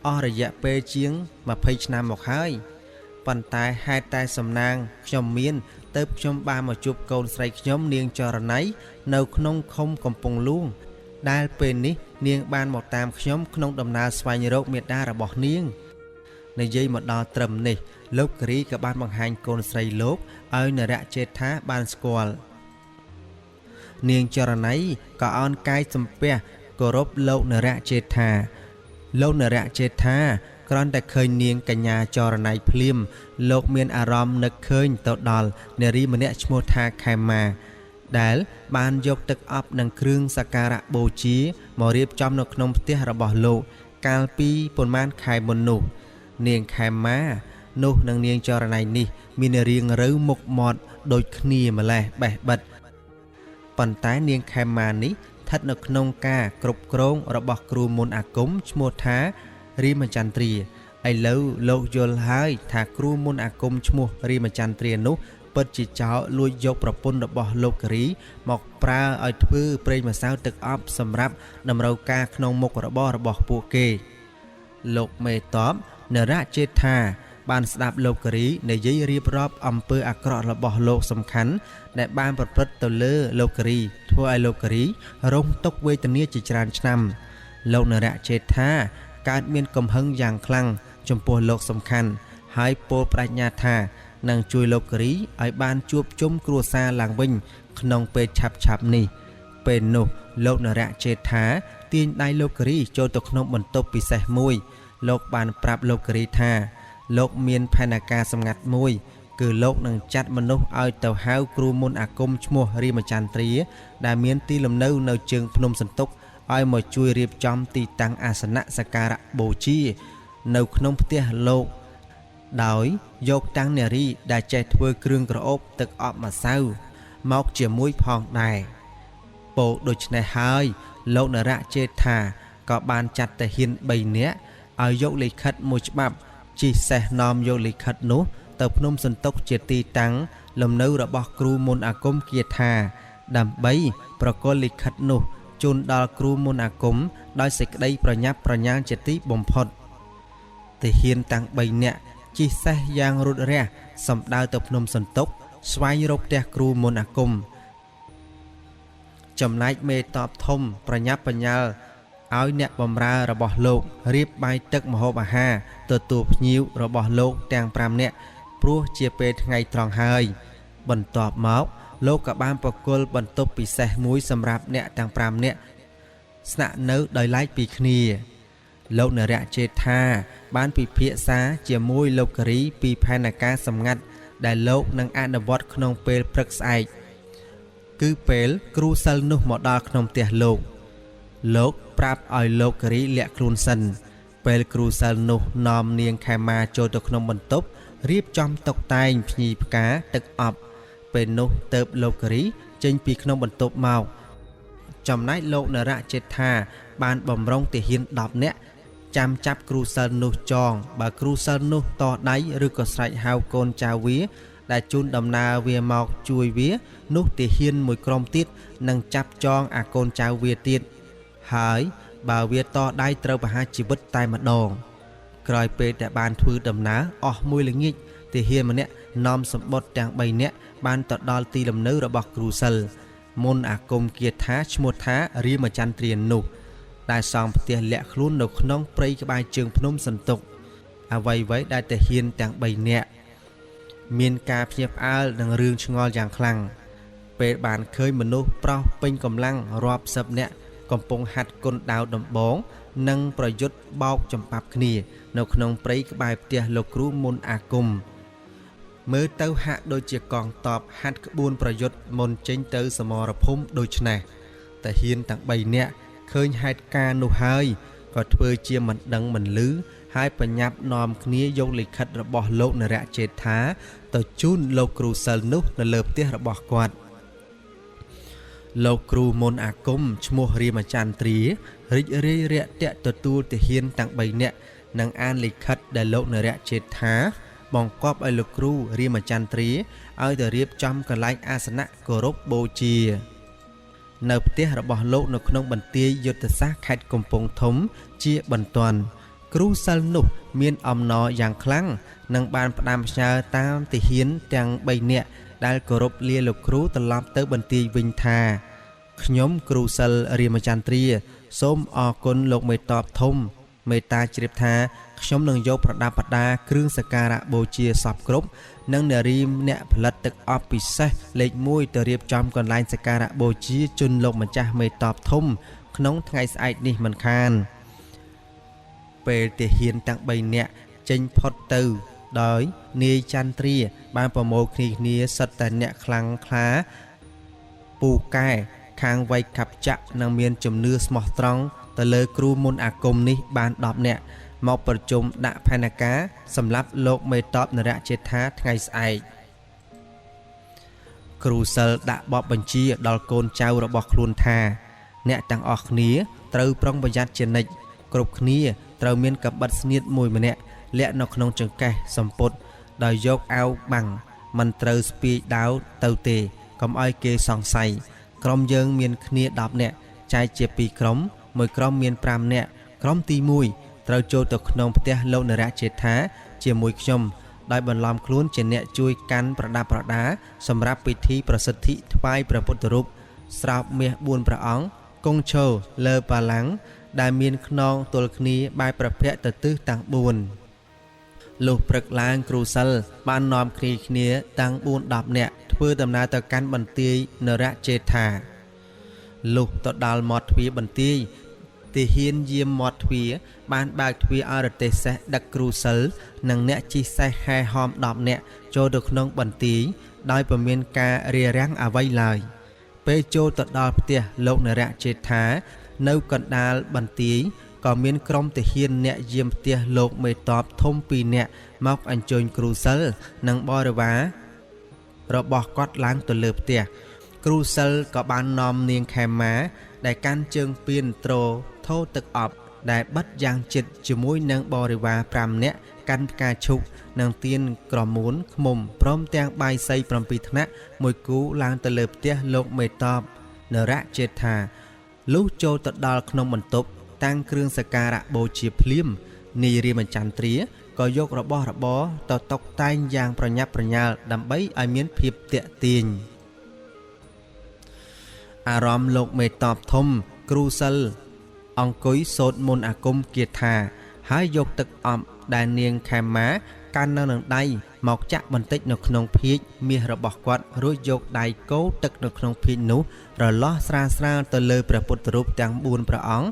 អស់រយៈពេលជាង20ឆ្នាំមកហើយប៉ុន្តែហេតុតែសំណាងខ្ញុំមានទៅខ្ញុំបានមកជួបកូនស្រីខ្ញុំនាងចរណៃនៅក្នុងឃុំកំពង់លួងដែលពេលនេះនាងបានមកតាមខ្ញុំក្នុងដំណើរស្វែងរកមេដារបស់នាងនិយាយមកដល់ត្រឹមនេះលោកគិរីក៏បានបង្ហាញកូនស្រីលោកឲ្យនរចេថាបានស្គាល់នាងចរណៃក៏អោនកាយសំពះគោរពលោកនរចេថាលោកនរចេថាគ្រាន់តែឃើញនាងកញ្ញាចរណៃភ្លាមលោកមានអារម្មណ៍នឹកឃើញទៅដល់នារីម្នាក់ឈ្មោះថាខែម៉ាដែលបានយកទឹកអប់និងគ្រឿងសក្ការៈបូជាមករៀបចំនៅក្នុងផ្ទះរបស់លោកកាលពីប៉ុន្មានខែមុននោះនាងខែម៉ានោះនិងនាងចរណៃនេះមានរាងរៅមុខមាត់ដូចគ្នាម្លេះបេះបិទប៉ុន្តែនាងខែម៉ានេះស្ថិតនៅក្នុងការគ្រប់គ្រងរបស់គ្រូមុនអាគមឈ្មោះថារីមចន្ទ្រាឥឡូវលោកយល់ហើយថាគ្រូមុនអាគមឈ្មោះរីមចន្ទ្រានោះពិតជាចោលលួចយកប្រពន្ធរបស់លោកគិរីមកប្រើឲ្យធ្វើប្រេងម្សៅទឹកអប់សម្រាប់តម្រូវការក្នុងមុខរបររបស់ពួកគេលោកមេតបនរចេថាបានស្ដាប់លោកគិរីនិយាយរៀបរាប់អំពើអាក្រក់របស់លោកសំខាន់ដែលបានប្រព្រឹត្តទៅលើលោកគិរីធ្វើឲ្យលោកគិរីរងទុក្ខវេទនាជាច្រើនឆ្នាំលោកនរចេថាកើតមានកំហឹងយ៉ាងខ្លាំងចំពោះលោកសំខាន់ហើយពោលបដិញ្ញាថានឹងជួយលោកគិរីឲ្យបានជួបជុំគ្រួសារឡើងវិញក្នុងពេលឆាប់នេះពេលនោះលោកនរចេថាទាញដៃលោកគិរីចូលទៅក្នុងបន្ទប់ពិសេសមួយលោកបានប្រាប់លោកគិរីថាលោកមានផែនការសម្ងាត់មួយគឺលោកនឹងចាត់មនុស្សឲ្យទៅហៅគ្រូមុនអាគមឈ្មោះរីមចន្ទ្រាដែលមានទីលំនៅនៅជើងភ្នំសន្ទុកឲ្យមកជួយរៀបចំទីតាំងអាសនៈសក្ការៈបូជានៅក្នុងផ្ទះលោកដោយយកតាំងនារីដែលចេះធ្វើគ្រឿងក្រអូបទឹកអប់ម្សៅមកជាមួយផងដែរពោលដូច្នេះហើយលោកនរចេថាក៏បានចាត់ទាហាន3នាក់ឲ្យយកលិខិតមួយច្បាប់ជិះសេះនាំយកលិខិតនោះទៅភ្នំសន្ទុកជាទីតាំងលំនៅរបស់គ្រូមុនអាគមគាថាដើម្បីប្រគល់លិខិតនោះជូនដល់គ្រូមុនអាគមដោយសេចក្តីប្រញាប់ប្រញាល់ជាទីបំផុតទាហានទាំង3នាក់ជិះសេះយ៉ាងរត់រះសម្ដៅទៅភ្នំសន្ទុកស្វែងរកផ្ទះគ្រូមុនអាគមចំណែកមេតបធំប្រញាប់ប្រញាល់ឲ្យអ្នកបម្រើរបស់លោករៀបបាយទឹកម្ហូបអាហារទទួលភ្ញៀវរបស់លោកទាំង5នាក់ព្រោះជាពេលថ្ងៃត្រង់ហើយបន្ទាប់មកលោកក៏បានប្រគល់បន្ទប់ពិសេសមួយសម្រាប់អ្នកទាំង5នាក់ស្នាក់នៅដោយឡែកពីគ្នាលោកនរចេថាបានពិភាក្សាជាមួយលោកគិរីពីផែនការសម្ងាត់ដែលលោកនឹងអនុវត្តក្នុងពេលព្រឹកស្អែកគឺពេលគ្រូសិលនោះមកដល់ក្នុងផ្ទះលោកប្រាប់ឲ្យលោកគិរីលាក់ខ្លួនសិនពេលគ្រូសិលនោះនាំនាងខែម៉ាចូលទៅក្នុងបន្ទប់រៀបចំតុបតែងភ្ញីផ្កាទឹកអប់ពេលនោះទៅលោកគិរីចេញពីក្នុងបន្ទប់មកចំណែកលោកនរចេថាបានបំរុងទាហាន10នាក់ចាំចាប់គ្រូសិលនោះចងបើគ្រូសិលនោះតដៃឬក៏ស្រែកហៅកូនចៅវាដែលជូនដំណើរវាមកជួយវានោះទាហានមួយក្រុមទៀតនឹងចាប់ចងអាកូនចៅវាទៀតហើយបើវាតដៃត្រូវប្រហារជីវិតតែម្ដងក្រោយពេលដែលបានធ្វើដំណើរអស់មួយល្ងាចទាហានម្នាក់នាំសម្បត្តិទាំង3នាក់បានទៅដល់ទីលំនៅរបស់គ្រូសិលមុនអាគមគាថាឈ្មោះថារាមចន្ទ្រានោះដែលសង់ផ្ទះលាក់ខ្លួននៅក្នុងព្រៃក្បែរជើងភ្នំសន្ទុកអ្វីៗដែលទាហានទាំង3នាក់មានការភ្ញាក់ផ្អើលនឹងរឿងឆ្ងល់យ៉ាងខ្លាំងពេលបានឃើញមនុស្សប្រុសពេញកម្លាំងរាប់សិបនាក់កំពុងហាត់គុនដាវដំបងនិងប្រយុទ្ធបោកចំបាប់គ្នានៅក្នុងព្រៃក្បែរផ្ទះលោកគ្រូមុនអាគមមើលទៅហាក់ដូចជាកងទ័ពហាត់ក្បួនប្រយុទ្ធមុនចេញទៅសមរភូមិដូច្នេះតាហ៊ានទាំង3នាក់ឃើញហេតុការណ៍នោះហើយក៏ធ្វើជាមិនដឹងមិនឮហើយបញ្ញាប់នាំគ្នាយកលិខិតរបស់លោកនរចេថាទៅជូនលោកគ្រូសិលនោះនៅលើផ្ទះរបស់គាត់លោកគ្រូមុនអាគមឈ្មោះរាមចន្ទ្រារីករាយរាក់ទាក់ទទួលទាហានទាំង3នាក់និងអានលិខិតដែលលោកនរចេថា បង្គាប់ឲ្យលោកគ្រូរាមចន្ទ្រាឲ្យទៅរៀបចំកន្លែងអាសនៈគោរពបូជានៅផ្ទះរបស់លោកនៅក្នុងបន្ទាយយុទ្ធសាស្ត្រខេត្តកំពង់ធំជាបន្ទាន់គ្រូសិលនោះមានអំណរយ៉ាងខ្លាំងនិងបានផ្ដាំផ្ញើតាមទាហានទាំង3នាក់ដែលគោរពលាលោកគ្រូត្រឡប់ទៅបន្ទាយវិញថាខ្ញុំគ្រូសិលរាមចន្ទ្រាសូមអរគុណលោកមេតបធំមេត្តាជ្រាបថាខ្ញុំនឹងយកប្រដាប់ប្រដាគ្រឿងសក្ការៈបូជាសពគ្រប់និងនារីអ្នកផលិតទឹកអប់ពិសេសលេខ1ទៅរៀបចំកន្លែងសក្ការៈបូជាជូនលោកម្ចាស់មេតបធំក្នុងថ្ងៃស្អែកនេះមិនខានពេលទាហានទាំង3នាក់ចេញផុតទៅដោយនាយចន្ទ្រាបានប្រមូលគ្នាសិតតែអ្នកខ្លាំងក្លាពូកែខាងវៃកັບចាក់និងមានជំនឿស្មោះត្រង់ទៅលើគ្រូមន្តអាគមនេះបាន10នាក់មកប្រជុំដាក់ផែនការសម្រាប់លោកមេតបនរជេដ្ឋាថ្ងៃស្អែកគ្រូសិលដាក់បបបញ្ជាដល់កូនចៅរបស់ខ្លួនថាអ្នកទាំងអស់គ្នាត្រូវប្រុងប្រយ័ត្នជានិច្ចគ្រប់គ្នាត្រូវមានកបិតស្នៀតមួយម្នាក់លាក់នៅក្នុងចង្កេះសម្ពុតដោយយកអាវបាំងមិនត្រូវស្ពាយដាវទៅទេកុំឲ្យគេសង្ស័យក្រុមយើងមានគ្នា10នាក់ចែកជា2ក្រុមមួយក្រុមមាន5នាក់ក្រុមទី1ត្រូវចូលទៅក្នុងផ្ទះលោកនរជេដ្ឋាជាមួយខ្ញុំដោយបន្លំខ្លួនជាអ្នកជួយកាន់ប្រដាប់ប្រដាសម្រាប់ពិធីប្រសិទ្ធិថ្វាយព្រះពុទ្ធរូបស្រោបមាស4ព្រះអង្គគង់ឈរលើបល្ល័ង្កដែលមានខ្នងទល់គ្នាបែរប្រភពទៅទិសទាំង4លុះព្រឹកឡើងគ្រូសិលបាននាំគ្នាទាំង4-10នាក់ធ្វើដំណើរទៅកាន់បន្ទាយនរជេដ្ឋាលុះទៅដល់មាត់ទ្វារបន្ទាយទាហានយាមមាត់ទ្វារបានបើកទ្វារឲ្យរទេះសេះដឹកគ្រូសិលនិងអ្នកជិះសេះហែហម10នាក់ចូលទៅក្នុងបន្ទាយដោយពុំមានការរារាំងអ្វីឡើយពេលចូលទៅដល់ផ្ទះលោកនរជេដ្ឋានៅកណ្ដាលបន្ទាយក៏មានក្រុមទាហានអ្នកយាមផ្ទះលោកមេតបធំ2នាក់មកអញ្ជើញគ្រូសិលនិងបរិវាររបស់គាត់ឡើងទៅលើផ្ទះគ្រូសិលក៏បាននាំនាងខេមាដែលកាន់ជើងពៀនត្រថោទឹកអប់ដែលបិទយ៉ាងជិតជាមួយនឹងបរិវារ5នាក់កាន់ផ្កាឈូកនិងទៀនក្រមួនឃ្មុំព្រមទាំងបាយសី7ថ្នាក់មួយគូឡើងទៅលើផ្ទះលោកមេតបនរជេដ្ឋាលុះចូលទៅដល់ក្នុងបន្ទប់តាំងគ្រឿងសក្ការៈបូជាភ្លាមនាយរាមចន្ទ្រាក៏យករបស់របរទៅតុបតែងយ៉ាងប្រញាប់ប្រញាល់ដើម្បីឲ្យមានភាពទាក់ទាញអារម្មណ៍លោកមេតបធំគ្រូសិលអង្គុយសូត្រមន្តអាគមគាថាហើយយកទឹកអប់ដែលនាងខេមាកាន់នៅនឹងដៃមកចាក់បន្តិចនៅក្នុងភាជមាសរបស់គាត់រួចយកដៃកូរទឹកនៅក្នុងភាជនោះរលាស់ស្រាលទៅលើព្រះពុទ្ធរូបទាំង4ព្រះអង្គ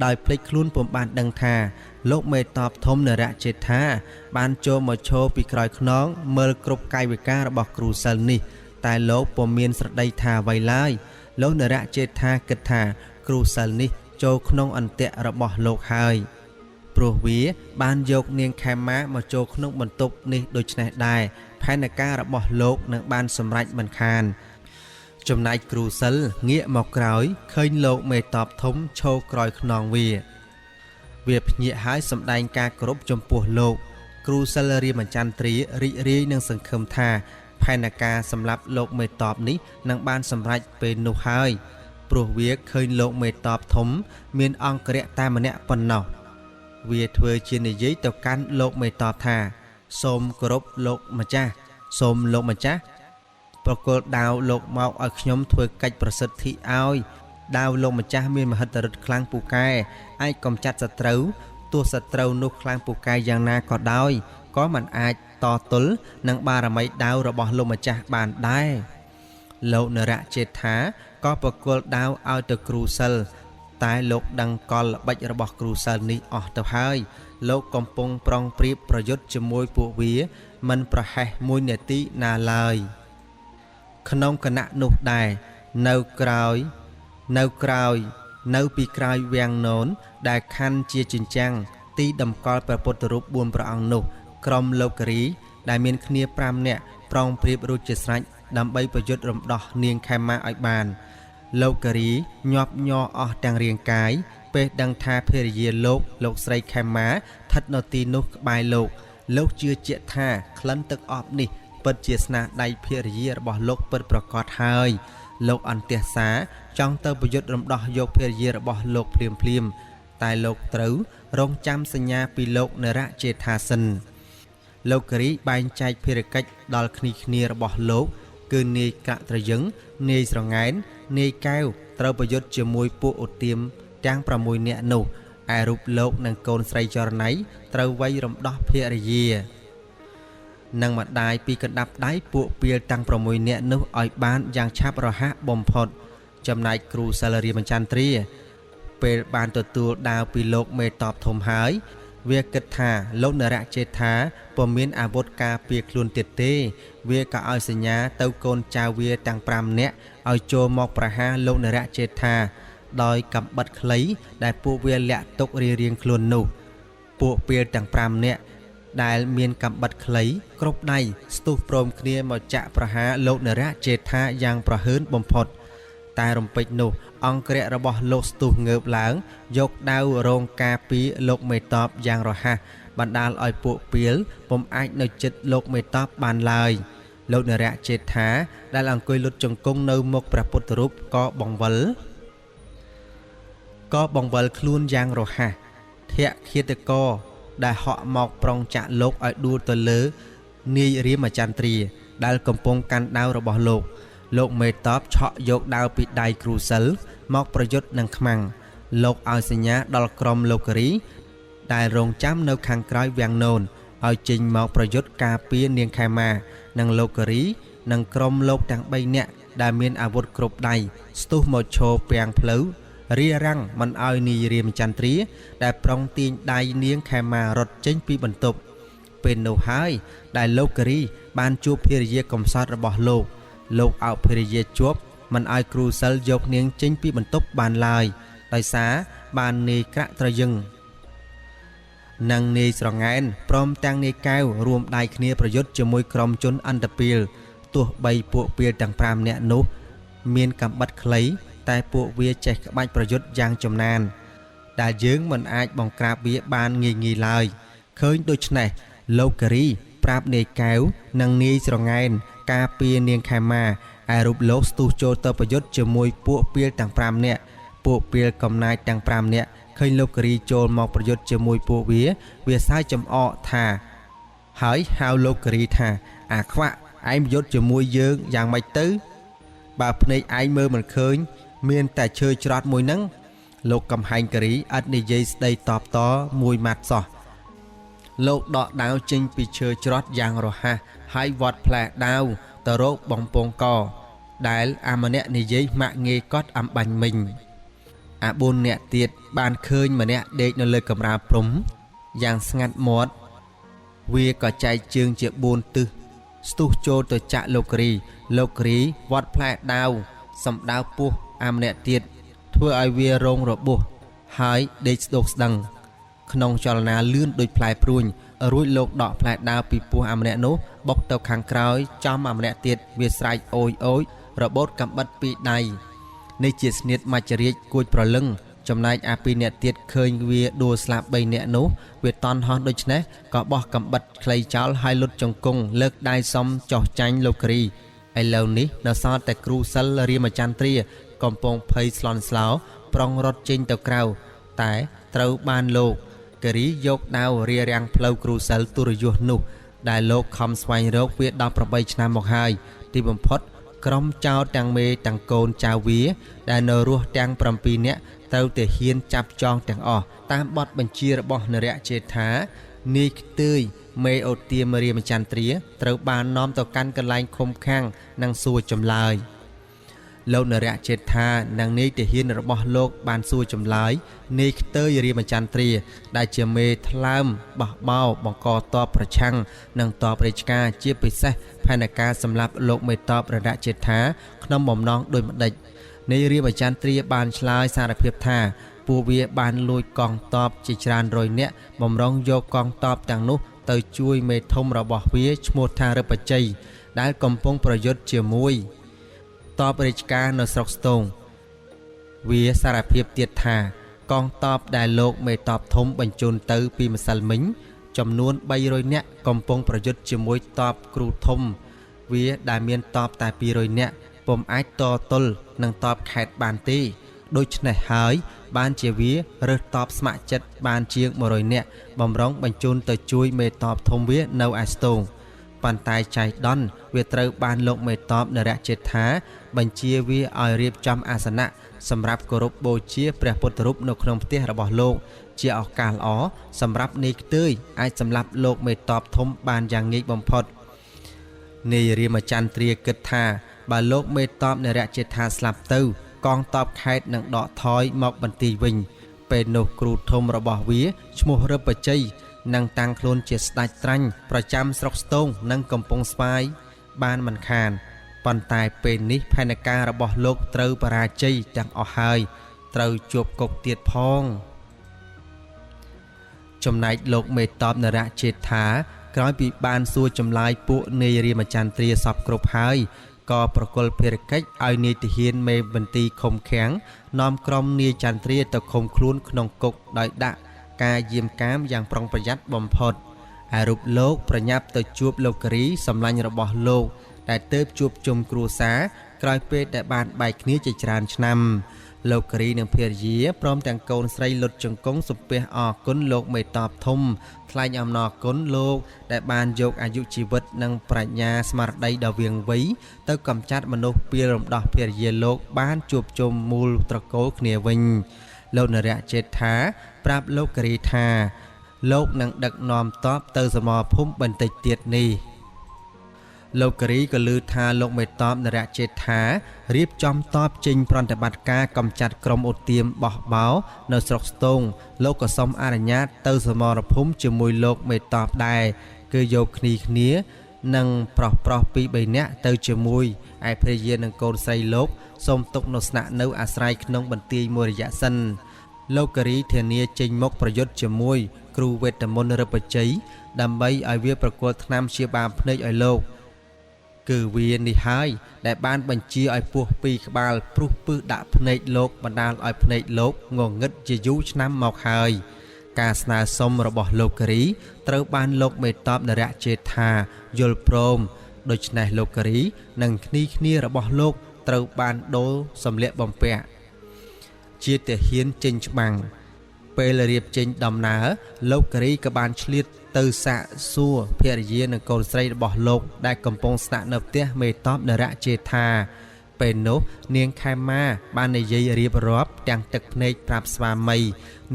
ដោយភ្លេចខ្លួនពុំបានដឹងថាលោកមេតបធំនរជេដ្ឋាបានចូលមកឈរពីក្រោយខ្នងមើលគ្រប់កាយវិការរបស់គ្រូសិលនេះតែលោកពុំមានស្រដីថាអ្វីឡើយលោកនរជេដ្ឋាគិតថាគ្រូសិលនេះចូលក្នុងអន្ទាក់របស់លោកហើយព្រោះវាបានយកនាងខេមាមកចូលក្នុងបន្ទប់នេះដូច្នេះដែរផែនការរបស់លោកនឹងបានសម្រេចមិនខានចំណែកគ្រូសិលងាកមកក្រោយឃើញលោកមេតបធំឈរក្រោយខ្នងវាភ្ញាក់ហើយសម្ដែងការគោរពចំពោះលោកគ្រូសិលរាមចន្ទ្រារីករាយនឹងសង្ឃឹមថាផែនការសម្រាប់លោកមេតបនេះនឹងបានសម្រេចពេលនោះហើយព្រោះវាឃើញលោកមេតបធំមានអង្គរៈតែម្នាក់ប៉ុណ្ណោះវាធ្វើជានិយាយទៅកាន់លោកមេតបថាសូមគោរពលោកម្ចាស់សូមលោកម្ចាស់ប្រគល់ដាវលោកមកឲ្យខ្ញុំធ្វើកិច្ចប្រសិទ្ធិឲ្យដាវលោកម្ចាស់មានមហិទ្ធិឫទ្ធិខ្លាំងពូកែអាចកំចាត់សត្រូវទោះសត្រូវនោះខ្លាំងពូកែយ៉ាងណាក៏ដោយក៏មិនអាចតទល់នឹងបារមីដាវរបស់លោកម្ចាស់បានដែរលោកនរជេដ្ឋាក៏ប្រគល់ដាវឲ្យទៅគ្រូសិលតែលោកដឹងកលល្បិចរបស់គ្រូសិលនេះអស់ទៅហើយលោកកំពុងប្រុងប្រៀបប្រយុទ្ធជាមួយពួកវាមិនប្រហែស1នាទីណាឡើយក្នុងគណៈនោះដែរនៅពីក្រោយវាំងននដែលខណ្ឌជាជញ្ចាំងទីតម្កល់ព្រះពុទ្ធរូប4ព្រះអង្គនោះក្រុមលោករីដែលមានគ្នា5នាក់ប្រុងប្រៀបរួចជាស្រេចដើម្បីប្រយុទ្ធរំដោះនាងខេមាឲ្យបានលោករីញាប់ញ័រអស់ទាំងរាងកាយពេលដឹងថាភរិយាលោកស្រីខេមាស្ថិតនៅទីនោះក្បែរលោក លោកជឿជាក់ថាក្លិនទឹកអប់នេះពិតជាស្នាដៃភរិយារបស់លោកពិតប្រាកដហើយលោកអន្ទះសាចង់ទៅប្រយុទ្ធរំដោះយកភរិយារបស់លោកភ្លាមតែលោកត្រូវរងចាំសញ្ញាពីលោកនរជេដ្ឋាសិនលោកគិរីបែងចែកភារកិច្ចដល់គ្នារបស់លោកគឺនាយកាក់ត្រយឹងនាយស្រងែននាយកែវត្រូវប្រយុទ្ធជាមួយពួកឧទាមទាំង6នាក់នោះឯរូបលោកនិងកូនស្រីចរណៃត្រូវវាយរំដោះភរិយានិងម្ដាយពីកណ្ដាប់ដៃពួកពាលទាំង6នាក់នោះឲ្យបានយ៉ាងឆាប់រហ័សបំផុតចំណែកគ្រូសិលរាមចន្ទ្រាពេលបានទទួលដាវពីលោកមេតបធំហើយវាគិតថាលោកនរជេដ្ឋាពុំមានអាវុធការពារខ្លួនទៀតទេវាក៏ឲ្យសញ្ញាទៅកូនចៅវាទាំង5នាក់ឲ្យចូលមកប្រហារលោកនរជេដ្ឋាដោយកំបិតខ្លីដែលពួកវាលាក់ទុករៀងៗខ្លួននោះពួកពាលទាំង5នាក់ដែលមានកំបិតខ្លីគ្រប់ដៃស្ទុះព្រមគ្នាមកចាក់ប្រហារលោកនរជេដ្ឋាយ៉ាងប្រហើនបំផុតតែរំពេចនោះអង្គរៈរបស់លោកស្ទុះងើបឡើងយកដាវរងការពីលោកមេតបយ៉ាងរហ័សបណ្ដាលឲ្យពួកពាលពុំអាចនៅជិតលោកមេតបបានឡើយលោកនរជេដ្ឋាដែលអង្គុយលុតជង្គង់នៅមុខព្រះពុទ្ធរូបក៏បង្វិលខ្លួនយ៉ាងរហ័សធៈឃាតករដែលហក់មកប្រុងចាក់លោកឲ្យដួលទៅលើនាយរាមចន្ទ្រាដែលកំពុងកាន់ដាវរបស់លោកមេតបឆក់យកដាវពីដៃគ្រូសិលមកប្រយុទ្ធនឹងខ្មាំងលោកឲ្យសញ្ញាដល់ក្រុមលោកគិរីដែលរងចាំនៅខាងក្រោយវាំងនោនឲ្យចេញមកប្រយុទ្ធការពារនាងខែមានិងលោកគិរីនិងក្រុមលោកទាំង3នាក់ដែលមានអាវុធគ្រប់ដៃស្ទុះមកឈរពាំងផ្លូវរារាំងមិនឲ្យនាយរាមចន្ទ្រាដែលប្រុងទាញដៃនាងខែមារត់ចេញពីបន្ទប់ពេលនោះហើយដែលលោកគិរីបានជួបភរិយាកំសត់របស់លោកអោបភរិយាជាប់មិនឲ្យគ្រូសិលយកនាងចេញពីបន្ទប់បានឡើយដោយសារបាននាយក្រាក់ត្រយឹងនិងនាយស្រងែនព្រមទាំងនាយកែវរួមដៃគ្នាប្រយុទ្ធជាមួយក្រុមជនអន្តពាលទោះបីពួកពាលទាំង5នាក់នោះមានកំបិតខ្លីតែពួកវាចេះក្បាច់ប្រយុទ្ធយ៉ាងចំណានដែលយើងមិនអាចបង្ក្រាបវាបានងាយៗឡើយឃើញដូច្នេះលោកគិរីប្រាប់នាយកែវនិងនាយស្រងែនការពារនាងខែមាឯរូបលោកស្ទុះចូលទៅប្រយុទ្ធជាមួយពួកពាលទាំង5នាក់ពួកពាលកំណាចទាំង5នាក់ឃើញលោកគិរីចូលមកប្រយុទ្ធជាមួយពួកវាសើចចំអកថាហើយហៅលោកគិរីថាអាខ្វាក់ឯងប្រយុទ្ធជាមួយយើងយ៉ាងម៉េចទៅបើភ្នែកឯងមើលមិនឃើញមានតែឈើច្រត់មួយហ្នឹងលោកកំហែងគិរីឥតនិយាយស្ដីតបតមួយម៉ាត់សោះលោកដកដាវចេញពីឈើច្រត់យ៉ាងរហ័សហើយវត្តផ្លែដាវទៅរកបងពងកដែលអាម្នាក់និយាយម៉ាក់ងាយកត់អំបាញ់មិញអា4នាក់ទៀតបានឃើញម្នាក់ដេកនៅលើកម្រាលព្រំយ៉ាងស្ងាត់មាត់វាក៏ចែកជើងជា4ទិសស្ទុះចូលទៅចាក់លោកគិរីវត្តផ្លែដាវសំដៅពោះអាម្នាក់ទៀតធ្វើឲ្យវារងរបួសហើយដេកស្ដោកស្ដឹងក្នុងចលនាលឿនដូចផ្លែព្រួញរួចលោកដកផ្លែដាវពីពោះអាម្នាក់នោះបុកទៅខាងក្រោយចំអាម្នាក់ទៀតវាស្រែកអូយរបូតកំបិតពីដៃនេះជាស្នៀតមច្ចរាជគួចប្រលឹងចំណែកអា2នាក់ទៀតឃើញវាដួលស្លាប់3នាក់នោះវាតន់ហោះដូច្នេះក៏បោះកំបិតខ្លីចោលហើយលុតជង្គង់លើកដៃសំចោះចាញ់លោកគិរីឥឡូវនេះនៅសល់តែគ្រូសិលរាមចន្ទ្រាកំពុងភ័យស្លន់ស្លោប្រុងរត់ចេញទៅក្រៅតែត្រូវបានលោកគិរីយកដាវរារាំងផ្លូវគ្រូសិលទុរយុទ្ធនោះដែលលោកខំស្វែងរកវា18ឆ្នាំមកហើយទីបំផុតក្រុមចោរទាំងមេទាំងកូនចៅវាដែលនៅរស់ទាំង7នាក់ត្រូវតែហ៊ានចាប់ចងទាំងអស់តាមបទបញ្ជារបស់នរជេដ្ឋានាយខ្ទើយមេអូទាមរាមចន្ទ្រាត្រូវបាននាំទៅកាន់កន្លែងឃុំឃាំងនិងសួរចម្លើយលោកនរជេដ្ឋានិងនាយទាហានរបស់លោកបានសួរចម្លើយនាយខ្ទើយរាមចន្ទ្រាដែលជាមេថ្លើមបោះបោបង្កតបប្រឆាំងនិងតបរាជការជាពិសេសផែនការសម្រាប់លោកមេតបរណជេដ្ឋាក្នុងបំណងដូចម្ដេចនាយរាមចន្ទ្រាបានឆ្លើយសារភាពថាពួកវាបានលួចកងទ័ពជាច្រើនរយនាក់បំរុងយកកងទ័ពទាំងនោះទៅជួយមេធំរបស់វាឈ្មោះថារិបជ័យដែលកំពុងប្រយុទ្ធជាមួយតបរាជការនៅស្រុកស្ទងវាសារភាពទៀតថាកងទ័ពដែលលោកមេតបធំបញ្ជូនទៅពីម្សិលមិញ ចំនួន300នាក់កំពុងប្រយុទ្ធជាមួយតបគ្រូធំវាដែលមានតបតែ200នាក់ពុំអាចតទល់នឹងតបខេត្តបានទេដូច្នេះហើយបានជាវារើសតបស្ម័គ្រចិត្តបានជាង100នាក់បំរុងបញ្ជូនទៅជួយមេតបធំវានៅឯស្ទងប៉ុន្តែចៃដន្យវាត្រូវបានលោកមេតបនរជេដ្ឋាបញ្ជាវាឲ្យរៀបចំអាសនៈសម្រាប់គោរពបូជាព្រះពុទ្ធរូបនៅក្នុងផ្ទះរបស់លោកជាឱកាសល្អសម្រាប់នាយខ្ទើយអាចសម្លាប់លោកមេតបធំបានយ៉ាងងាយបំផុតនាយរាមចន្ទ្រាគិតថាបើលោកមេតបនរជេដ្ឋាស្លាប់ទៅកងទ័ពខេត្តនឹងដកថយមកបន្ទាយវិញពេលនោះគ្រូធំរបស់វាឈ្មោះរឹបបជ័យនឹងតាំងខ្លួនជាស្ដេចត្រាញ់ប្រចាំស្រុកស្ទងនិងកំពង់ស្វាយបានមិនខានប៉ុន្តែពេលនេះផែនការរបស់លោកត្រូវបរាជ័យទាំងអស់ហើយត្រូវជាប់គុកទៀតផងចំណែកលោកមេតបនរជេដ្ឋាក្រោយពីបានសួរចម្លើយពួកនាយរាមចន្ទ្រាសពគ្រប់ហើយក៏ប្រគល់ភារកិច្ចឲ្យនាយទាហានមេបន្ទីឃុំឃាំងនាំក្រុមនាយចន្ទ្រាទៅឃុំខ្លួនក្នុងគុកដោយដាក់ការយាមកាមយ៉ាងប្រុងប្រយ័ត្នបំផុតហើយរូបលោកប្រញាប់ទៅជួបលោកការីសម្លាញ់របស់លោកដែលទើបជួបជុំគ្រួសារក្រោយពេលដែលបានបែកគ្នាជាច្រើនឆ្នាំលោកការីនិងភរិយាព្រមទាំងកូនស្រីលុតជង្គង់សំពះអរគុណលោកមេតបធំថ្លែងអំណរគុណលោកដែលបានយកអាយុជីវិតនិងប្រាជ្ញាស្មារតីដ៏វាងវៃទៅកម្ចាត់មនុស្សពីរំដោះភរិយាលោកបានជួបជុំមូលត្រកូលគ្នាវិញលោកនរជេដ្ឋាប្រាប់លោកការីថាលោកនឹងដឹកនាំទ័ពទៅសមរភូមិបន្តិចទៀតនេះលោកការីក៏ឮថាលោកមេតបនរជេដ្ឋារៀបចំទ័ពចេញប្រតិបត្តិការកម្ចាត់ក្រុមអូទៀមបោះបោនៅស្រុកស្ទងលោកក៏សូមអនុញ្ញាតទៅសមរភូមិជាមួយលោកមេតបដែរគឺយកគ្នានិងប្រុសពីរ3នាក់ទៅជាមួយឯភរិយានិងកូនស្រីលោកសូមទុកនៅស្នាក់នៅអាស្រ័យក្នុងបន្ទាយមួយរយៈសិនលោកការីធានាចេញមកប្រយុទ្ធជាមួយគ្រូវេទមន្តរឹបបជ័យដើម្បីឲ្យវាប្រគល់ថ្នាំព្យាបាលភ្នែកឲ្យលោកគឺវានេះហើយដែលបានបញ្ជាឲ្យពស់ពីរក្បាលព្រុសពឹសដាក់ភ្នែកលោកបណ្ដាលឲ្យភ្នែកលោកងងឹតជាយូរឆ្នាំមកហើយការស្នើសុំរបស់លោកការីត្រូវបានលោកមេតបនរជេដ្ឋាយល់ព្រមដូច្នេះលោកការីនិងគ្នារបស់លោកត្រូវបានដូរសម្លៀកបំពាក់ជាទាហានចេញច្បាំងពេលរៀបចេញដំណើរលោកការីក៏បានឆ្លៀតទៅសាកសួរភរិយានិងកូនស្រីរបស់លោកដែលកំពុងស្នាក់នៅផ្ទះមេតបនរជេដ្ឋាពេលនោះនាងខែម៉ាបាននិយាយរៀបរាប់ទាំងទឹកភ្នែកប្រាប់ស្វាមី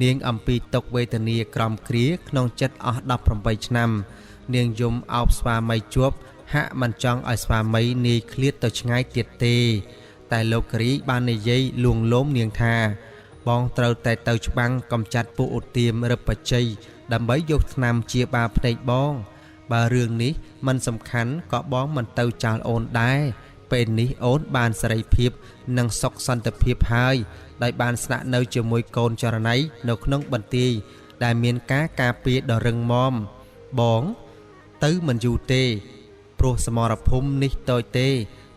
នាងអំពីទុក្ខវេទនាក្រំគ្រាក្នុងចិត្តអស់18ឆ្នាំនាងយំអោបស្វាមីជាប់ហាក់មិនចង់ឲ្យស្វាមីនាយឃ្លាតទៅឆ្ងាយទៀតទេតែលោកការីបាននិយាយលួងលោមនាងថាបងត្រូវតែទៅច្បាំងកំចាត់ពួកអូទៀមរឹបបជ័យដើម្បីយកថ្នាំជាបាលភ្នែកបងបើរឿងនេះមិនសំខាន់ក៏បងមិនទៅចោលអូនដែរពេលនេះអូនបានសេរីភាពនិងសុខសន្តិភាពហើយដោយបានស្នាក់នៅជាមួយកូនចរណៃនៅក្នុងបន្ទាយដែលមានការការពារដ៏រឹងមាំបងទៅមិនយូរទេព្រោះសមរភូមិនេះតូចទេ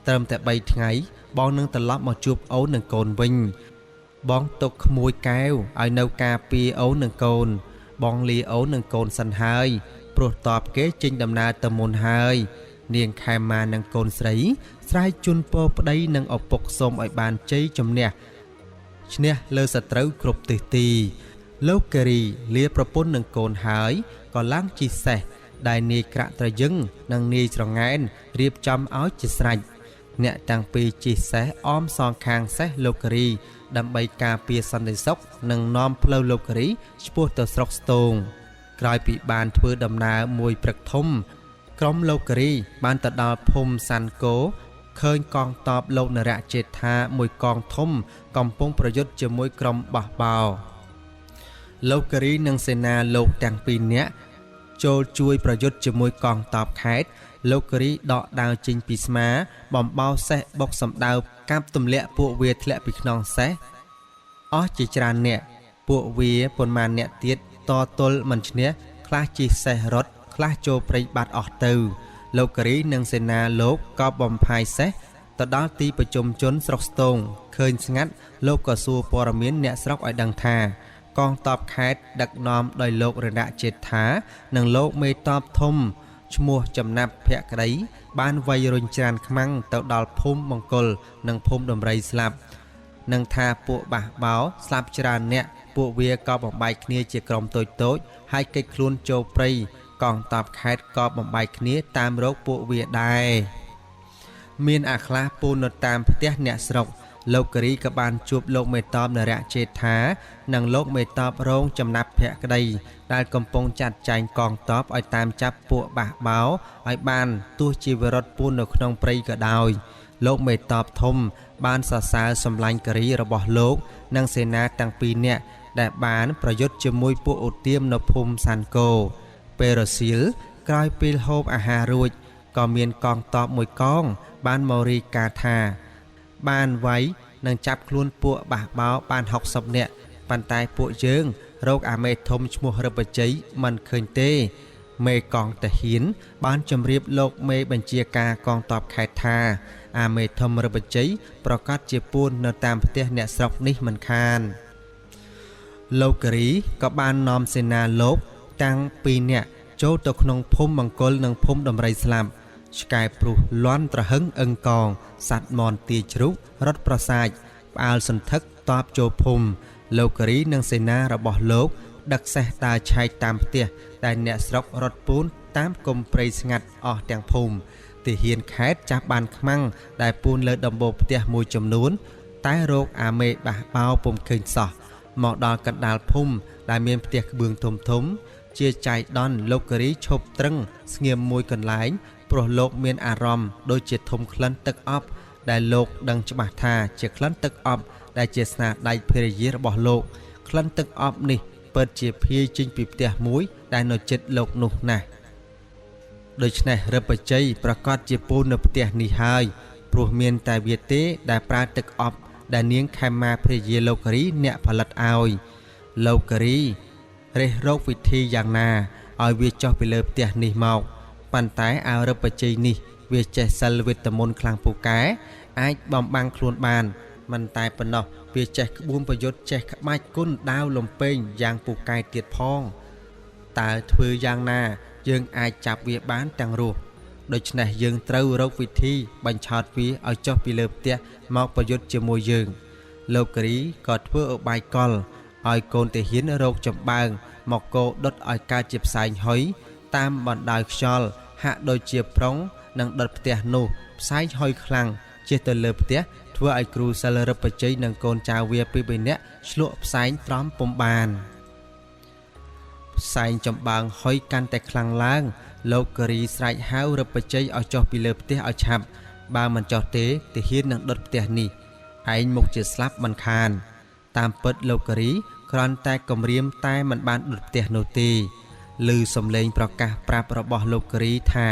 ត្រឹមតែ3ថ្ងៃបងនឹងត្រឡប់មកជួបអូននិងកូនវិញបងទុកក្មួយកែវឲ្យនៅការពារអូននិងកូនបងលាអូននិងកូនសិនហើយព្រោះតបគេចេញដំណើរទៅមុនហើយនាងខែម៉ានិងកូនស្រីស្រែកជូនពរប្តីនិងឪពុកសូមឲ្យបានជ័យជំនះឈ្នះលើសត្រូវគ្រប់ទិសទីលោកការីលាប្រពន្ធនិងកូនហើយក៏ឡើងជិះសេះដែលនាយក្រាក់ត្រយឹងនិងនាយស្រងែនរៀបចំឲ្យជាស្រេចអ្នកទាំងពីរជិះសេះអមសងខាងសេះលោកការីដើម្បីការពារសន្តិសុខនិងនាំផ្លូវលោកការីឆ្ពោះទៅស្រុកស្ទងក្រោយពីបានធ្វើដំណើរមួយព្រឹកធំក្រុមលោកការីបានទៅដល់ភូមិសាន់គោឃើញកងទ័ពលោកនរជេដ្ឋាមួយកងធំកំពុងប្រយុទ្ធជាមួយក្រុមបោះបោលោកការីនិងសេនាលោកទាំងពីរនាក់ចូលជួយប្រយុទ្ធជាមួយកងទ័ពខេត្តលោកការីដកដាវចេញពីស្មាបំបោសេះបុកសម្ដៅកាប់ទម្លាក់ពួកវាធ្លាក់ពីខ្នងសេះអស់ជាច្រើនអ្នកពួកវាប៉ុន្មានអ្នកទៀតតទល់មិនឈ្នះខ្លះជិះសេះរត់ខ្លះចូលព្រៃបាត់អស់ទៅលោកការីនិងសេនាលោកក៏បំផាយសេះទៅដល់ទីប្រជុំជនស្រុកស្ទងឃើញស្ងាត់លោកក៏សួរព័ត៌មានអ្នកស្រុកឲ្យដឹងថា កងទ័ពខេត្តដឹកនាំដោយលោករណចេដ្ឋានិងលោកមេតបធំឈ្មោះចំណាប់ភក្តីបានវាយរុញច្រានខ្មាំងទៅដល់ភូមិមង្គលនិងភូមិដំរីស្លាប់នឹងថាពួកបះបោស្លាប់ច្រើនអ្នកពួកវាក៏បំបែកគ្នាជាក្រុមតូចៗហើយកិច្ចខ្លួនចូលព្រៃកងទ័ពខេត្តក៏បំបែកគ្នាតាមរកពួកវាដែរមានអាខ្លះពូននៅតាមផ្ទះអ្នកស្រុកលោកការីក៏បានជួបលោកមេតបនរចេដ្ឋានិងលោកមេតបរងចំណាប់ភក្តីដែលកំពុងចាត់ចែងកងទ័ពឲ្យតាមចាប់ពួកបះបោឲ្យបានទោះជាវិរុទ្ធពូននៅក្នុងព្រៃក៏ដោយលោកមេតបធំបានសរសើរសម្លាញ់ការីរបស់លោកនិងសេនាទាំងពីរនាក់ដែលបានប្រយុទ្ធជាមួយពួកអូទៀមនៅភូមិសាន់គោពេលរសៀលក្រោយពេលហូបអាហាររួចក៏មានកងទ័ពមួយកងបានមករាយការណ៍ថាបានវាយនិងចាប់ខ្លួនពួកបះបោបាន60នាក់ប៉ុន្តែពួកយើងរកអាមេធំឈ្មោះរឹបបជ័យមិនឃើញទេមេកងតាហ៊ានបានជម្រាបលោកមេបញ្ជាការកងទ័ពខេត្តថាអាមេធំរឹបបជ័យប្រកាសជាពួននៅតាមផ្ទះអ្នកស្រុកនេះមិនខានលោកការីក៏បាននាំសេនាលោកតាំងពីរនាក់ចូលទៅក្នុងភូមិមង្គលនិងភូមិដំរីស្លាប់ឆ្កែព្រុសលន់ត្រហឹងអឹងកងសัตว์មន់ទាជ្រូករត់ប្រសាចផ្អើលសន្ធឹកតបចូលភូមិលោកការីនិងសេនារបស់លោកដឹកសេះដើរឆែកតាមផ្ទះដែលអ្នកស្រុករត់ពូនតាមគុំព្រៃស្ងាត់អស់ទាំងភូមិទាហានខេត្តចាប់បានខ្មាំងដែលពូនលើដំបូលផ្ទះមួយចំនួនតែរោគអាមេបះបោពុំឃើញសោះមកដល់កណ្ដាលភូមិដែលមានផ្ទះក្បឿងធំធំជាចៃដន្យលោកការីឈប់ត្រឹងស្ងៀមមួយកន្លែងព្រោះលោកមានអារម្មណ៍ដូចជាធំក្លិនទឹកអប់ដែលលោកដឹងច្បាស់ថាជាក្លិនទឹកអប់ដែលជាស្នាដៃភរិយារបស់លោកក្លិនទឹកអប់នេះពិតជាភាយចេញពីផ្ទះមួយដែលនៅជិតលោកនោះណាស់ដូច្នេះរឹបបជ័យប្រកាសជាពូននៅផ្ទះនេះហើយព្រោះមានតែវាទេដែលប្រើទឹកអប់ដែលនាងខេមម៉ាភរិយាលោកការីអ្នកផលិតឲ្យលោកការីរិះរកវិធីយ៉ាងណាឲ្យវាចុះពីលើផ្ទះនេះមកប៉ុន្តែអរឹបបជ័យនេះវាចេះសិលវេទមន្តខ្លាំងពូកែអាចបំបាំងខ្លួនបានមិនតែប៉ុណ្ណោះវាចេះក្បួនប្រយុទ្ធចេះក្បាច់គុណដាវលំពេងយ៉ាងពូកែទៀតផងតើធ្វើយ៉ាងណាយើងអាចចាប់វាបានទាំងរស់ដូច្នេះយើងត្រូវរកវិធីបញ្ឆោតវាឲ្យចុះពីលើផ្ទះមកប្រយុទ្ធជាមួយយើងលោកការីក៏ធ្វើឧបាយកលឲ្យកូនទាហានរកចំបើងមកកោដុតឲ្យកើតជាផ្សែងហុយតាមបណ្ដោយខ្យល់ហាក់ដូចជាប្រុងនិងដុតផ្ទះនោះផ្សែងហុយខ្លាំងជិះទៅលើផ្ទះធ្វើឲ្យគ្រូសិលរឹបបជ័យនិងកូនចៅវាពីរបីនាក់ឆ្លក់ផ្សែងត្រំពុំបានផ្សែងចំបើងហុយកាន់តែខ្លាំងឡើងលោកការីស្រែកហៅរឹបបជ័យឲ្យចុះពីលើផ្ទះឲ្យឆាប់បើមិនចុះទេទាហាននឹងដុតផ្ទះនេះឯងមុខជាស្លាប់មិនខានតាមពិតលោកការីគ្រាន់តែគំរាមតែមិនបានដុតផ្ទះនោះទេឮសំឡេងប្រកាសប្រាប់របស់លោកការីថា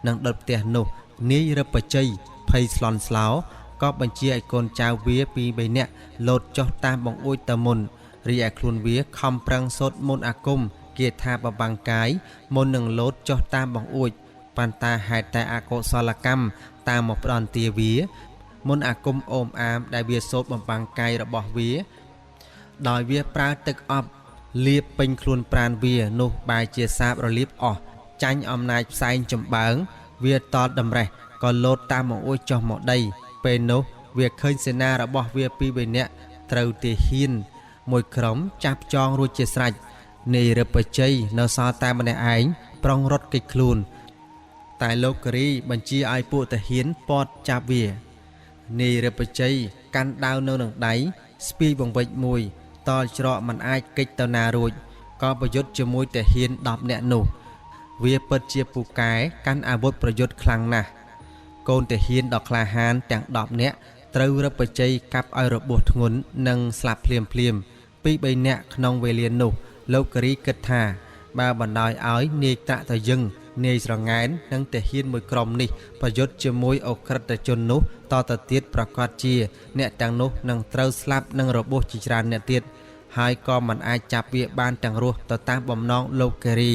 នឹងដុតផ្ទះនោះនាយរឹបបជ័យភ័យស្លន់ស្លោក៏បញ្ជាឲ្យកូនចៅវាពីរបីនាក់លោតចុះតាមបង្អួចទៅមុនរីឯខ្លួនវាខំប្រឹងសូត្រមន្តអាគមគាថាបបាំងកាយមុននឹងលោតចុះតាមបង្អួចប៉ុន្តែហេតុតែអកុសលកម្មតាមមកផ្ដន់ទាវាមុនអាគមអូមអាមដែលវាសូត្របំបាំងកាយរបស់វាដោយវាប្រើទឹកអប់លាបពេញខ្លួនប្រាណវានោះបែរជាសាបរលាបអស់ចាញ់អំណាចផ្សែងចំបើងវាតតតម្រេះក៏លោតតាមបង្អួចចុះមកដីពេលនោះវាឃើញសេនារបស់វាពីរបីនាក់ត្រូវទាហានមួយក្រុមចាប់ចងរួចជាស្រេចនាយរឹបបជ័យនៅសល់តែម្នាក់ឯងប្រុងរត់គេចខ្លួនតែលោកការីបញ្ជាឲ្យពួកទាហានពាត់ចាប់វានាយរឹបបជ័យកាន់ដាវនៅនឹងដៃស្ពីបង្វិចមួយតល់ច្រកមិនអាចគេចទៅណារួចក៏ប្រយុទ្ធជាមួយទាហាន10នាក់នោះវាពិតជាពូកែកាន់អាវុធប្រយុទ្ធខ្លាំងណាស់កូនទាហានដ៏ក្លាហានទាំង10នាក់ត្រូវរឹបបជ័យកាប់ឲ្យរបួសធ្ងន់និងស្លាប់ភ្លាមពីរបីនាក់ក្នុងវេលានោះលោកការីគិតថាបើបណ្ដោយឲ្យនាយត្រាក់ទៅយឹងនាយស្រងែននិងទាហានមួយក្រុមនេះប្រយុទ្ធជាមួយអក្រិតជននោះតទៅទៀតប្រកាសជាអ្នកទាំងនោះនឹងត្រូវស្លាប់និងរបួសជាច្រើនអ្នកទៀតហើយក៏មិនអាចចាប់វាបានទាំងរស់ទៅតាមបំណងលោកការី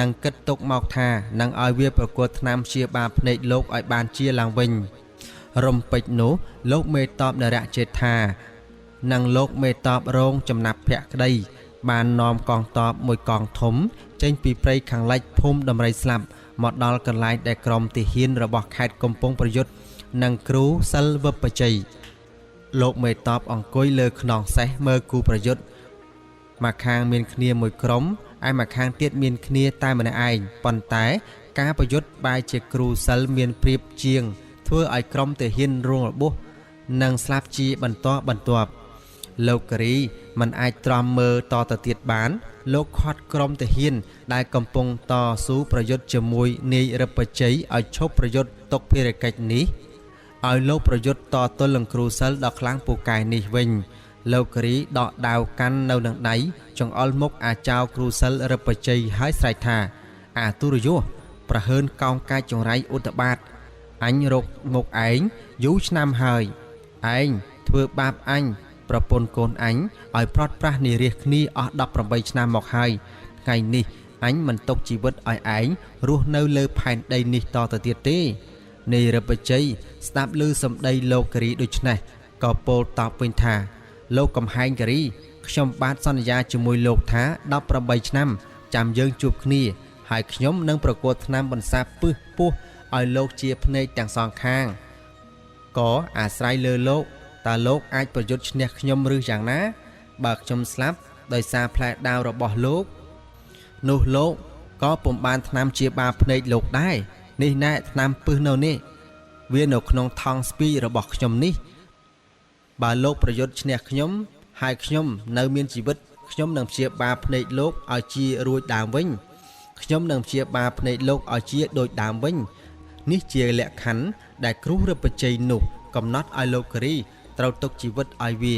នឹងគិតទុកមកថានឹងឲ្យវាប្រកួតថ្នាំព្យាបាលភ្នែកលោកឲ្យបានជាឡើងវិញរំពេចនោះលោកមេតបនរចេដ្ឋា និងលោកមេតបរងចំណាប់ភក្តីបាននាំកងទ័ពមួយកងធំចេញពីព្រៃខាងលិចភូមិដំរីស្លាប់មកដល់កន្លែងដែលក្រុមទាហានរបស់ខេត្តកំពង់ប្រយុទ្ធនិងគ្រូសិលវឹបបច្ច័យលោកមេតបអង្គុយលើខ្នងសេះមើលគូប្រយុទ្ធមកខាងមានគ្នាមួយក្រុមឯមកខាងទៀតមានគ្នាតែម្នាក់ឯងប៉ុន្តែការប្រយុទ្ធបែរជាគ្រូសិលមានព្រៀបជាងធ្វើឲ្យក្រុមទាហានរងរបួសនិងស្លាប់ជាបន្តបន្ទាប់លោកការីមិនអាចទ្រាំមើលតទៅទៀតបានលោកខាត់ក្រុមទាហានដែលកំពុងតស៊ូប្រយុទ្ធជាមួយនាយរិទ្ធបច្ច័យឲ្យឈប់ប្រយុទ្ធទុកភារកិច្ចនេះឲ្យលោកប្រយុទ្ធតទល់នឹងគ្រូសិលដ៏ខ្លាំងពូកែនេះវិញលោកការីដកដាវកាន់នៅនឹងដៃចង្អុលមុខអាចោគ្រូសិលរិទ្ធបច្ច័យហើយស្រែកថាអាទុរយោប្រហើនកោងកាច់ចង្រៃឧត្តបាតអញរកមុខឯងយូរឆ្នាំហើយឯងធ្វើបាបអញប្រពន្ធកូនអញឲ្យប្រត់ប្រាស់នារីគ្នាអស់18ឆ្នាំមកហើយថ្ងៃនេះអញមិនទុកជីវិតឲ្យឯងរស់នៅលើផែនដីនេះតទៅទៀតទេនាយរិទ្ធបច្ច័យស្ដាប់ឮសម្ដីលោកការីដូច្នេះក៏ពោលតបវិញថាលោកកំហែងការីខ្ញុំបានសន្យាជាមួយលោកថា18ឆ្នាំចាំយើងជួបគ្នាហើយខ្ញុំនឹងប្រកួតថ្នាំបន្សាបពឹសពោះឲ្យលោកជាភ្នែកទាំងសងខាងក៏អាស្រ័យលើលោកតើលោកអាចប្រយុទ្ធឈ្នះខ្ញុំឬយ៉ាងណាបើខ្ញុំស្លាប់ដោយសារផ្លែដាវរបស់លោកនោះលោកក៏ពុំបានថ្នាំជាបាភ្នែកលោកដែរនេះណែថ្នាំពឹសនៅនេះវានៅក្នុងថង់ស្ពីរបស់ខ្ញុំនេះបើលោកប្រយុទ្ធឈ្នះខ្ញុំហើយខ្ញុំនៅមានជីវិតខ្ញុំនឹងព្យាបាលភ្នែកលោកឲ្យជារួចដើមវិញខ្ញុំនឹងព្យាបាលភ្នែកលោកឲ្យជាដូចដើមវិញនេះជាលក្ខខណ្ឌដែលគ្រូរិទ្ធបច្ច័យនោះកំណត់ឲ្យលោកការីត្រូវទុកជីវិតឲ្យវា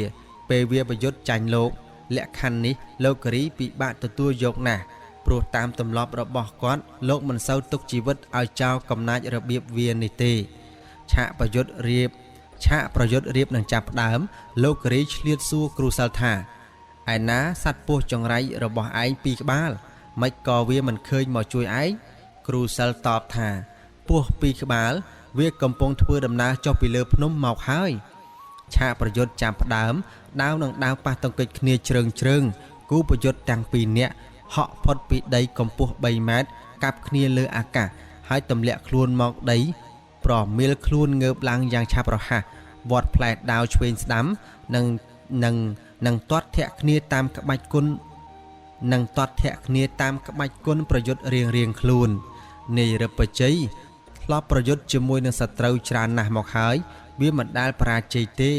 ពេលវាប្រយុទ្ធចាញ់លោកលក្ខខណ្ឌនេះលោកការីពិបាកទទួលយកណាស់ព្រោះតាមទម្លាប់របស់គាត់លោកមិនសូវទុកជីវិតឲ្យចោលកំណាចរបៀបវានេះទេឆាកប្រយុទ្ធរៀបនឹងចាប់ផ្ដើមលោកការីឆ្លៀតសួរគ្រូសិលថាឯណាសត្វពស់ចង្រៃរបស់ឯង2ក្បាលមិនក៏វាមិនឃើញមកជួយឯងគ្រូសិលតបថាពស់2ក្បាលវាកំពុងធ្វើដំណើរចុះពីលើភ្នំមកហើយឆាកប្រយុទ្ធចាប់ផ្ដើមដាវនឹងដាវប៉ះទង្គិចគ្នាជ្រើងគូប្រយុទ្ធទាំងពីរនាក់ហក់ផុតពីដីកម្ពស់3ម៉ែត្រកាប់គ្នាលើអាកាសហើយទម្លាក់ខ្លួនមកដីប្រមៀលខ្លួនងើបឡើងយ៉ាងឆាប់រហ័សវត្តផ្លែដាវឆ្វេងស្ដាំនឹងទាត់ធាក់គ្នាតាមក្បាច់គុណប្រយុទ្ធរៀងខ្លួននាយរិទ្ធបច្ច័យធ្លាប់ប្រយុទ្ធជាមួយនឹងសត្រូវច្រើនណាស់មកហើយវាមិនដែលបរាជ័យទេ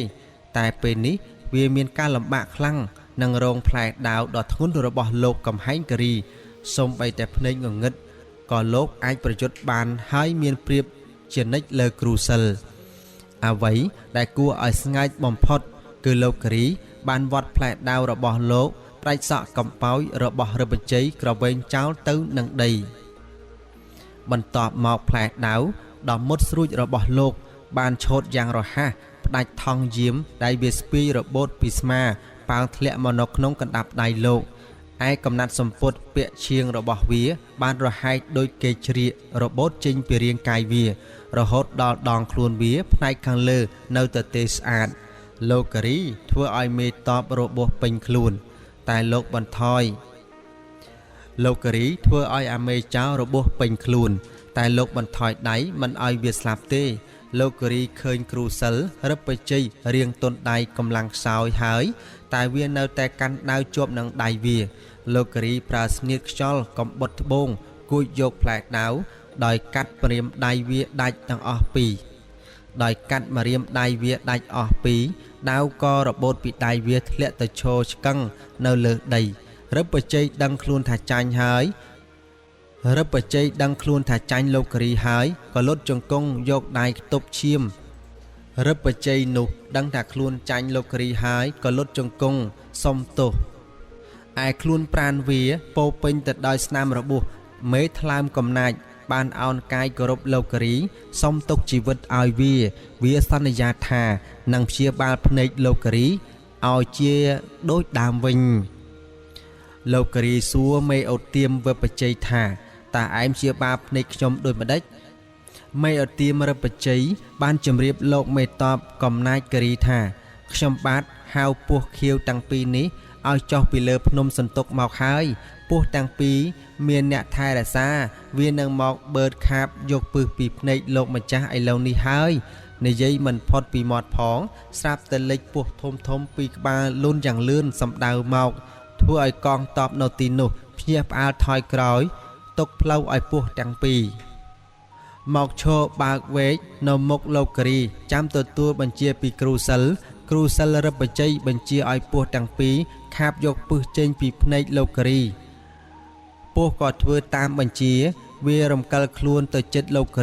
តែពេលនេះវាមានការលំបាកខ្លាំងនឹងរងផ្លែដាវដ៏ធ្ងន់របស់លោកកំហែងការីសូម្បីតែភ្នែកងងឹតក៏លោកអាចប្រយុទ្ធបានហើយមានព្រៀបជានិច្ចលើគ្រូសិលអ្វីដែលគួរឲ្យស្ងើចបំផុតគឺលោកការីបានវត្តផ្លែដាវរបស់លោកផ្ដាច់សក់កំប៉ោយរបស់រិទ្ធបច្ច័យក្រវែងចោលទៅនឹងដីបន្ទាប់មកផ្លែដាវដ៏មុតស្រួចរបស់លោកបានឆោតយ៉ាងរហ័សផ្ដាច់ថង់យាមដែលវាស្ពាយរបូតពីស្មាប៉ាងធ្លាក់មកនៅក្នុងកណ្ដាប់ដៃលោកឯកំណាត់សម្ពុតពាក់ឈៀងរបស់វាបានរហែកដោយគេជ្រៀករបូតចេញពីរាងកាយវារហូតដល់ដងខ្លួនវាផ្នែកខាងលើនៅតែទេស្អាតលោកការីធ្វើឲ្យមេតបរបួសពេញខ្លួនតែលោកបន្ថយដៃមិនឲ្យវាស្លាប់ទេលោកការីឃើញគ្រូសិលរិទ្ធបច្ច័យរៀងទន់ដៃកម្លាំងខ្សោយហើយតែវានៅតែកាន់ដាវជាប់នឹងដៃវាលោកការីប្រើស្នៀតខ្យល់កំបុតត្បូងគួចយកផ្លែដាវដោយកាត់ម្រាមដៃវាដាច់ទាំងអស់ពីរដាវក៏របូតពីដៃវាធ្លាក់ទៅឈរឆ្កឹងនៅលើដីរិទ្ធបច្ច័យដឹងខ្លួនថាចាញ់លោកការីហើយក៏លុតជង្គង់យកដៃខ្ទប់ឈាមរិទ្ធបច្ច័យនោះដឹងថាខ្លួនចាញ់លោកការីហើយក៏លុតជង្គង់សុំទោសឯខ្លួនប្រានវាពោពេញទៅដោយស្នាមរបួសមេថ្លើមកំណាចបានអោនកាយគោរពលោកការីសុំទុកជីវិតឲ្យវាសន្យាថានឹងព្យាបាលភ្នែកលោកការីឲ្យជាដូចដើមវិញលោកការីសួរមេអូទៀមវិបច្ច័យថាតើឯងព្យាបាលភ្នែកខ្ញុំដូចម្ដេចមេអូទៀមរិទ្ធបច្ច័យបានជម្រាបលោកមេតបកំណាចការីថាខ្ញុំបាទ ហៅពោះខៀវទាំងពីរនេះឲ្យចុះពីលើភ្នំសន្ទុកមកហើយពោះទាំងពីរមានអ្នកថែរក្សាវានឹងមកបឺតខាបយកពឹសពីភ្នែកលោកម្ចាស់ឥឡូវនេះហើយនិយាយមិនផុតពីមាត់ផងស្រាប់តែលេចពោះធំធំពីក្បាលលូនយ៉ាងលឿនសម្ដៅមកធ្វើឲ្យកងតបនៅទីនោះភ្ញាក់ផ្អើលថយក្រោយទុកផ្លូវឲ្យពោះទាំងពីរមកឈរបើកវែកនៅមុខលោកគិរីចាំទទួលបញ្ជាពីគ្រូសិលរឹបបច្ច័យបញ្ជាឲ្យពោះទាំងពីរខាបយកពឹសចេញពីភ្នែកលោកគិរីពោះក៏ធ្វើតាមបញ្ជាវារំកិលខ្លួនទៅចិត្តលោកគិ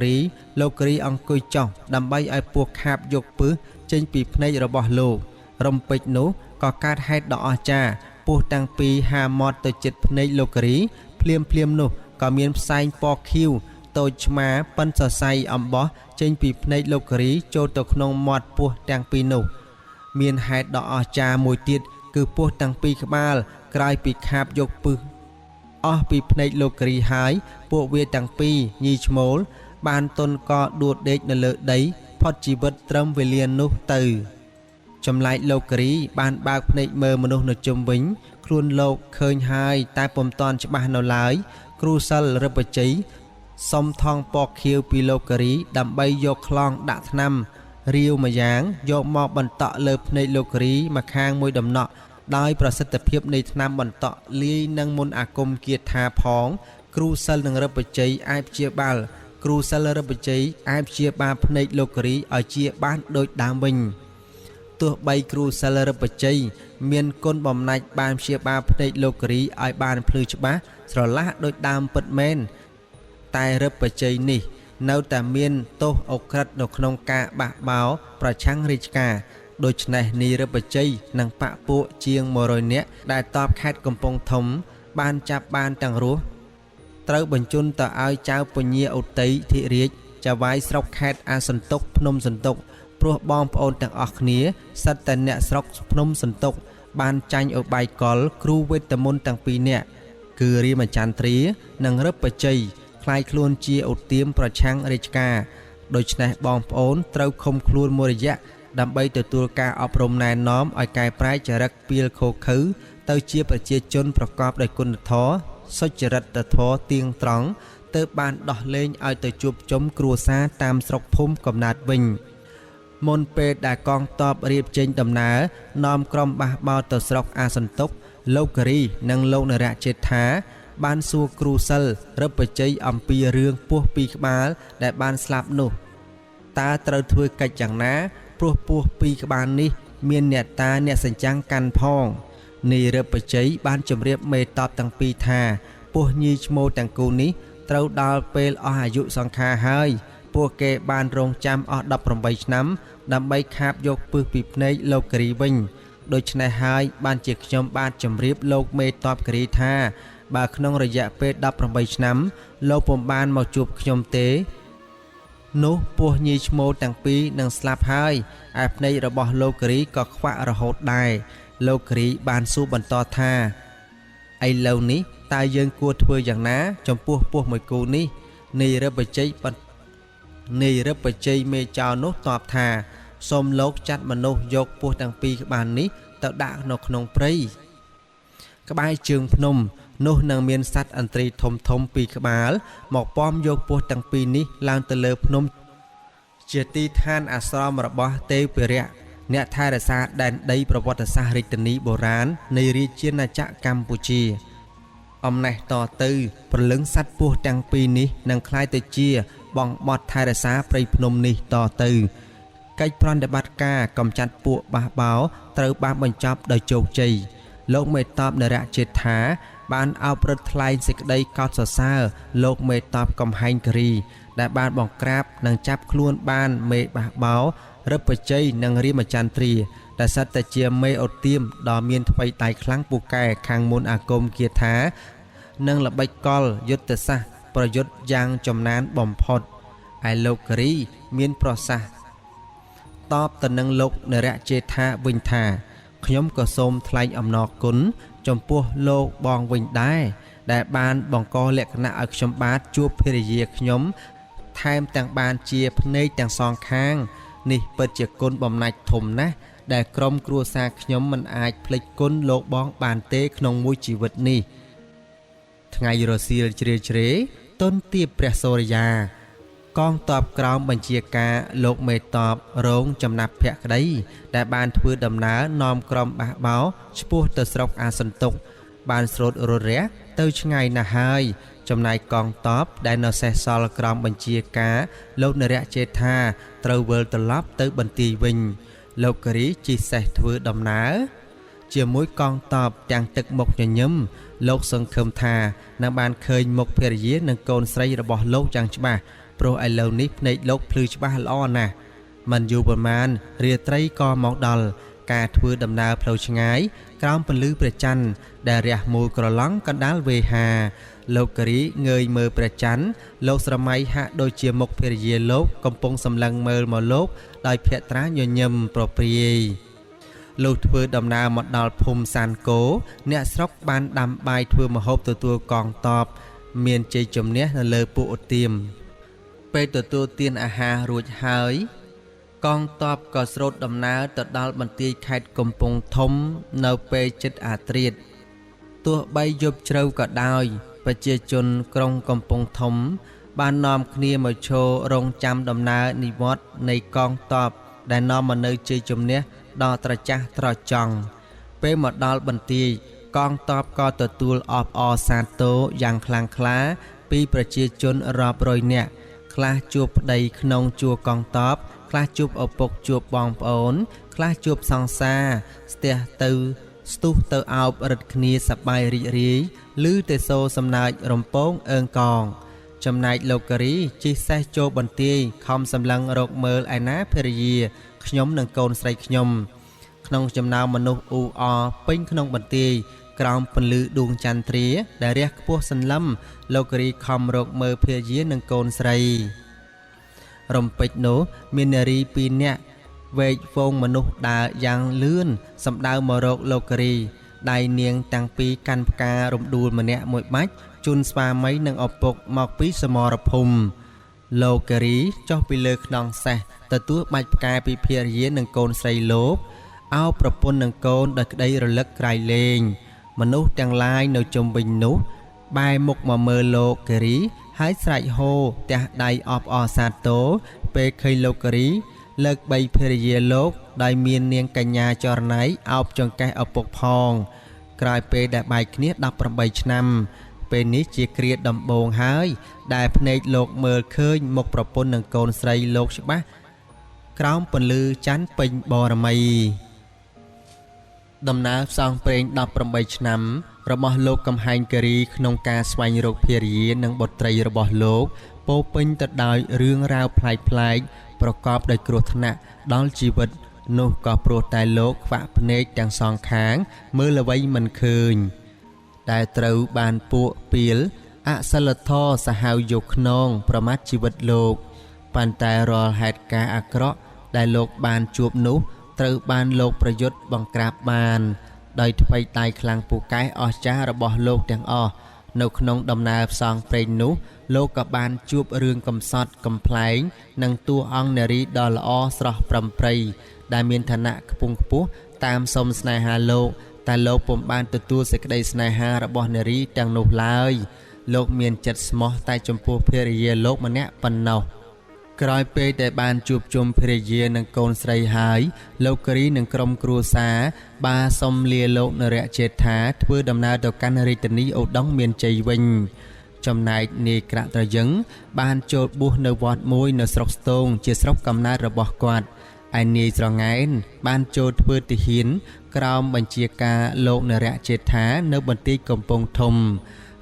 រីអង្គុយចុះដើម្បីឲ្យពោះខាបយកពឹសចេញពីភ្នែករបស់លោករំពេចនោះក៏កើតហេតុដ៏អស្ចារ្យពោះទាំងពីរហាមាត់ទៅចិត្តភ្នែកលោកគិរីភ្លាមនោះក៏មានផ្សែងពណ៌ខៀវតូចឆ្មាប៉ិនសរសៃអំបោះចេញពីភ្នែកលោកគិរីចូលទៅក្នុងមាត់ពោះទាំងពីរនោះមានហេតុដ៏អស្ចារ្យមួយទៀតគឺពោះទាំងពីរក្បាលក្រោយពីខាបយកពឹសអស់ពីភ្នែកលោកគិរីហើយពួកវាទាំងពីរញីឈ្មោលបានទុនក៏ដួលដេកនៅលើដីផុតជីវិតត្រឹមវេលានោះទៅចម្លែកលោកគិរីបានបើកភ្នែកមើលមនុស្សនៅជុំវិញខ្លួនលោកឃើញហើយតែពុំតាន់ច្បាស់នៅឡើយគ្រូសិលរឹបបច្ច័យសុំថងពកខៀវពីលោកគិរីដើម្បីយកខ្លងដាក់ថ្នាំរាវមួយយ៉ាងយកមកបន្តក់លើភ្នែកលោកគិរីមកខាងមួយដំណក់ដោយប្រសិទ្ធភាពនៃថ្នាំបន្តក់លាយនឹងមន្តអាគមគាថាផងគ្រូសិលនឹងរឹបបច្ច័យអាចព្យាបាលភ្នែកលោកគិរីឲ្យជាបានដូចដើមវិញទោះបីគ្រូសិលរឹបបច្ច័យមានគុណបំណាច់បានព្យាបាលភ្នែកលោកគិរីឲ្យបានភ្លឺច្បាស់ស្រឡះដូចដើមពិតមែនតែរឹបបច្ច័យនេះនៅតែមានទោសអក្រិតនៅក្នុងការបះបោរប្រឆាំងរាជការដូច្នេះនីរឹបបច្ច័យនិងបកពួកជាង100នាក់ដែលតបខេត្តកំពង់ធំបានចាប់បានទាំងរស់ត្រូវបញ្ជូនទៅឲ្យចៅពញាឧតីធិរាជចៅវាយស្រុកខេត្តអាសន្ទុកភ្នំសន្ទុកព្រោះបងប្អូនទាំងអស់គ្នាសិតតែអ្នកស្រុកភ្នំសន្ទុកបានចាញ់ឲ្យបាយកលគ្រូវេទមន្តទាំងពីរនាក់គឺរាមចន្ទ្រានិងរឹបបច្ច័យខ្លាយខ្លួនជាឧទាមប្រឆាំងរាជការដូច្នេះបងប្អូនត្រូវឃុំខ្លួនមួយរយៈដើម្បីទទួលការអប់រំណែនាំឲ្យកែប្រែចរិតពីលខូខើទៅជាប្រជាជនប្រកបដោយគុណធម៌សុចរិតធម៌ទៀងត្រង់ទើបបានដោះលែងឲ្យទៅជួបជុំគ្រួសារតាមស្រុកភូមិកំណើតវិញមុនពេលដែលកងទ័ពរៀបចេញដំណើរនាំក្រុមបះបោរទៅស្រុកអាសន្ទុកលោកគិរីនិងលោកនរជេដ្ឋាបានសួរគ្រូសិលរឹបបច្ច័យអំពីរឿងពោះពីរក្បាលដែលបានស្លាប់នោះតើត្រូវធ្វើកិច្ចយ៉ាងណាព្រោះពោះពីរក្បាលនេះមានអ្នកតាអ្នកសញ្ចាំងកាន់ផងនីរឹបបច្ច័យបានជម្រាបមេតបទាំងពីរថាពោះញីឈ្មោលទាំងគូនេះត្រូវដល់ពេលអស់អាយុសង្ខារហើយពួកគេបានរងចាំអស់18ឆ្នាំដើម្បីខាបយកពឹសពីភ្នែកលោកគិរីវិញដូច្នេះហើយបានជាខ្ញុំបានជម្រាបលោកមេតបគិរីថាបើក្នុងរយៈពេល18ឆ្នាំលោកពុំបានមកជួបខ្ញុំទេនោះពោះញីឈ្មោលទាំងពីរនឹងស្លាប់ហើយឯភ្នែករបស់លោកគិរីក៏ខ្វាក់រហូតដែរលោកគិរីបានសួរបន្តថាឥឡូវនេះតើយើងគួរធ្វើយ៉ាងណាចំពោះពោះមួយគូនេះនៃរឹបបច្ច័យមេចៅនោះតបថាសូមលោកចាត់មនុស្សយកពោះទាំងពីរក្បាលនេះទៅដាក់នៅក្នុងព្រៃក្បែរជើងភ្នំនោះនឹងមានសត្វអន្ត្រីធំពីរក្បាលមកប៉មយកពោះទាំងពីរនេះឡើងទៅលើភ្នំជាទីឋានអាស្រមរបស់ទេពរៈអ្នកថែរក្សាដែនដីប្រវត្តិសាស្ត្ររាជធានីបុរាណនៃរាជាណាចក្រកម្ពុជាអំណេះតទៅព្រលឹងសត្វពោះទាំងពីរនេះនឹងคล้ายទៅជាបងបត់ថែរក្សាព្រៃភ្នំនេះតទៅកិច្ចប្រតិបត្តិការកម្ចាត់ពួកបះបោរត្រូវបានបញ្ចប់ដោយជោគជ័យលោកមេតបនរជេដ្ឋាបានអោបរឹតថ្លែងសេចក្តីកោតសរសើរលោកមេតបកំហែងគិរីដែលបានបង្ក្រាបនិងចាប់ខ្លួនបានមេបះបោររឹបបច្ច័យនិងរាមចន្ទ្រាដែលសិតតែជាមេឧទាមដ៏មានថ្មីដៃខ្លាំងពូកែខាងមន្តអាគមគាថានិងល្បិចកលយុទ្ធសាស្ត្រប្រយុទ្ធយ៉ាងចំណានបំផុតឯលោកគិរីមានប្រសាសន៍តបទៅនឹងលោកនរជេដ្ឋាវិញថាខ្ញុំក៏សូមថ្លែងអំណរគុណចំពោះលោកបងវិញដែរដែលបានបង្កលក្ខណៈឲ្យខ្ញុំបាទជួបភរិយាខ្ញុំថែមទាំងបានជាភ្នែកទាំងសងខាងនេះពិតជាគុណបំណាច់ធំណាស់ ដែលក្រុមគ្រួសារខ្ញុំមិនអាចភ្លេចគុណលោកបងបានទេក្នុងមួយជីវិតនេះថ្ងៃរសៀលជ្រាលជ្រេទុនទាបព្រះសូរិយាកងទ័ពក្រោមបញ្ជាការលោកមេតបរងចំណាប់ភក្តីដែលបានធ្វើដំណើរនាំក្រុមបះបោឆ្ពោះទៅស្រុកអាសន្ទុកបានស្រូតរត់រះទៅឆ្ងាយណាស់ហើយចំណែកកងទ័ពដែលនៅសេសសល់ក្រោមបញ្ជាការលោកនរៈចេថាត្រូវវិលត្រឡប់ទៅបន្ទាយវិញលោកគិរីជិះសេះធ្វើដំណើរជាមួយកងទ័ពទាំងទឹកមុខញញឹមលោកសង្ឃឹមថានឹងបានឃើញមុខភរិយានិងកូនស្រីរបស់លោកយ៉ាងច្បាស់ព្រោះឥឡូវនេះភ្នែកលោកភ្លឺច្បាស់ល្អណាស់មិនយូរប៉ុន្មានរាត្រីក៏មកដល់ការធ្វើដំណើរផ្លូវឆ្ងាយក្រោមពន្លឺព្រះច័ន្ទដែលរះមូលក្រឡង់កណ្ដាលវេហាលោកគិរីងើយមើលព្រះច័ន្ទលោកស្រមៃហាក់ដូចជាមុខភរិយាលោកកំពុងសម្លឹងមើលមកលោកដោយភក្ត្រាញញឹមប្រព្រាយលុះធ្វើដំណើរមកដល់ភូមិសានគោអ្នកស្រុកបានដាំបាយធ្វើម្ហូបទទួលកងទ័ពមានជ័យជំនះនៅលើពួកឧទាមពេលទទួលទានអាហាររួចហើយកងទ័ពក៏ស្រូតដំណើរទៅដល់បន្ទាយខេត្តកំពង់ធំនៅពេលជិតអាត្រៀតទោះបីយប់ជ្រៅក៏ដោយប្រជាជនក្រុងកំពង់ធំបាននាំគ្នាមកឈររងចាំដំណើរនិវត្តន៍នៃកងទ័ពដែលនាំមកនៅជ័យជំនះដល់ត្រចះត្រចង់ពេលមកដល់បន្ទាយកងទ័ពក៏ទទួលអបអរសាទរយ៉ាងខ្លាំងក្លាពីប្រជាជនរាប់រយនាក់ខ្លះជួបប្តីក្នុងជួរកងទ័ពខ្លះជួបឪពុកជួបបងប្អូនខ្លះជួបសង្សារស្ទះទៅស្ទុះទៅអោបរឹតគ្នាសប្បាយរីករាយឮទេសូរសំណើចរំពងអើងកងចំណែកលោកការីជិះសេះចូលបន្ទាយខំសម្លឹងរកមើលឯណាភរិយាខ្ញុំនិងកូនស្រីខ្ញុំក្នុងចំណោមមនុស្សអ៊ូអពេញក្នុងបន្ទាយក្រោមពន្លឺដួងចន្ទ្រាដែលរះខ្ពស់សន្លឹមលោកការីខំរកមើលភរិយានិងកូនស្រីរំពេចនោះមាននារី2នាក់វែកវងមនុស្សដើរយ៉ាងលឿនសម្ដៅមករកលោកការីដៃនាងទាំងពីរកាន់ផ្ការំដួលម្នាក់មួយបាច់ជូនស្វាមីនិងឪពុកមកពីសមរភូមិលោកការីចុះពីលើខ្នងសេះទទួលបាច់ផ្កាពីភរិយានិងកូនស្រីលោកអោបប្រពន្ធនិងកូនដោយក្តីរលឹកក្រៃលែងមនុស្សទាំងឡាយនៅជុំវិញនោះបែរមុខមកមើលលោកការីហើយស្រែកហូទះដៃអបអរសាទរពេលឃើញលោកការីលើកបីភរិយាលោកដោយមាននាងកញ្ញាចរណៃអោបចង្កេះឪពុកផងក្រោយពេលដែលបែកគ្នា18ឆ្នាំពេលនេះជាគ្រាដំបូងហើយដែលភ្នែកលោកមើលឃើញមុខប្រពន្ធនិងកូនស្រីលោកច្បាស់ក្រោមពន្លឺច័ន្ទពេញបរមីដំណើរផ្សងព្រេង18ឆ្នាំរបស់លោកកំហែងការីក្នុងការស្វែងរកភរិយានិងបុត្រីរបស់លោកពោពេញទៅដោយរឿងរ៉ាវប្លែកៗប្រកបដោយគ្រោះថ្នាក់ដល់ជីវិតនោះក៏ព្រោះតែលោកខ្វាក់ភ្នែកទាំងសងខាងមើលអ្វីមិនឃើញដែលត្រូវបានពួកពីលអសិលធម៌សាហាវយកខ្នងប្រមាថជីវិតលោកប៉ុន្តែរាល់ហេតុការណ៍អាក្រក់ដែលលោកបានជួបនោះត្រូវបានលោកប្រយុទ្ធបង្ក្រាបបានដោយថ្មីដៃខ្លាំងពូកែអស្ចារ្យរបស់លោកទាំងអស់នៅក្នុងដំណើរផ្សងព្រេងនោះលោកក៏បានជួបរឿងកំសត់កំប្លែងនិងតួអង្គនារីដ៏ល្អស្រស់ប្រំព្រៃដែលមានឋានៈខ្ពង់ខ្ពស់តាមសុំស្នេហាលោកតែលោកពុំបានទទួលសេចក្តីស្នេហារបស់នារីទាំងនោះឡើយលោកមានចិត្តស្មោះតែចំពោះភរិយាលោកម្នាក់ប៉ុណ្ណោះក្រោយពេលដែលបានជួបជុំភរិយានិងកូនស្រីហើយលោកការីនិងក្រុមគ្រួសារបានសុំលាលោកនរៈចេថាធ្វើដំណើរទៅកាន់រាជធានីឧដុង្គមានជ័យវិញចំណែកនាយក្រាក់ត្រយឹងបានចូលបួសនៅវត្តមួយនៅស្រុកស្ទងជាស្រុកកំណើតរបស់គាត់ឯនាយស្រងែនបានចូលធ្វើទាហានក្រោមបញ្ជាការលោកនរៈចេថានៅបន្ទាយកំពង់ធំ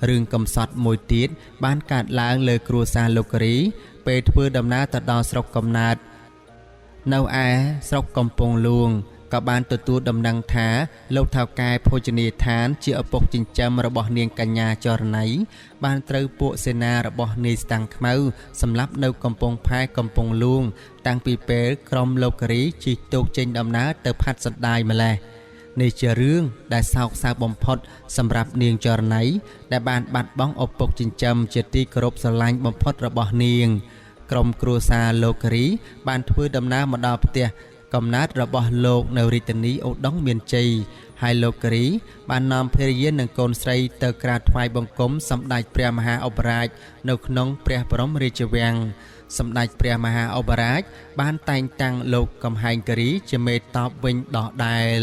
រឿងកំសត់មួយទៀតបានកើតឡើងលើគ្រួសារលោកការីពេលធ្វើដំណើរទៅដល់ស្រុកកំណើតនៅឯស្រុកកំពង់លួងក៏បានទទួលដំណឹងថាលោកថៅកែភោជនីយដ្ឋានជាឪពុកចិញ្ចឹមរបស់នាងកញ្ញាចរណៃបានត្រូវពួកសេនារបស់នាយស្តាំងខ្មៅសម្លាប់នៅកំពង់ផែកំពង់លួងតាំងពីពេលក្រុមលោកការីជិះទូកចេញដំណើរទៅផាត់សណ្ដាយម្លេះនេះជារឿងដែលសោកសៅបំផុតសម្រាប់នាងចរណៃដែលបានបាត់បង់ឪពុកចិញ្ចឹមជាទីគោរពស្រឡាញ់បំផុតរបស់នាងក្រុមគ្រួសារលោកការីបានធ្វើដំណើរមកដល់ផ្ទះ កំណើតរបស់លោកនៅរាជធានីឧដុង្គមានជ័យហើយលោកគិរីបាននាំភរិយានិងកូនស្រីទៅក្រាបថ្វាយបង្គំសម្ដេចព្រះមហាឧបរាជនៅក្នុងព្រះបរមរាជវាំងសម្ដេចព្រះមហាឧបរាជបានតែងតាំងលោកកំហែងគិរីជាមេតបវិញដោះដែល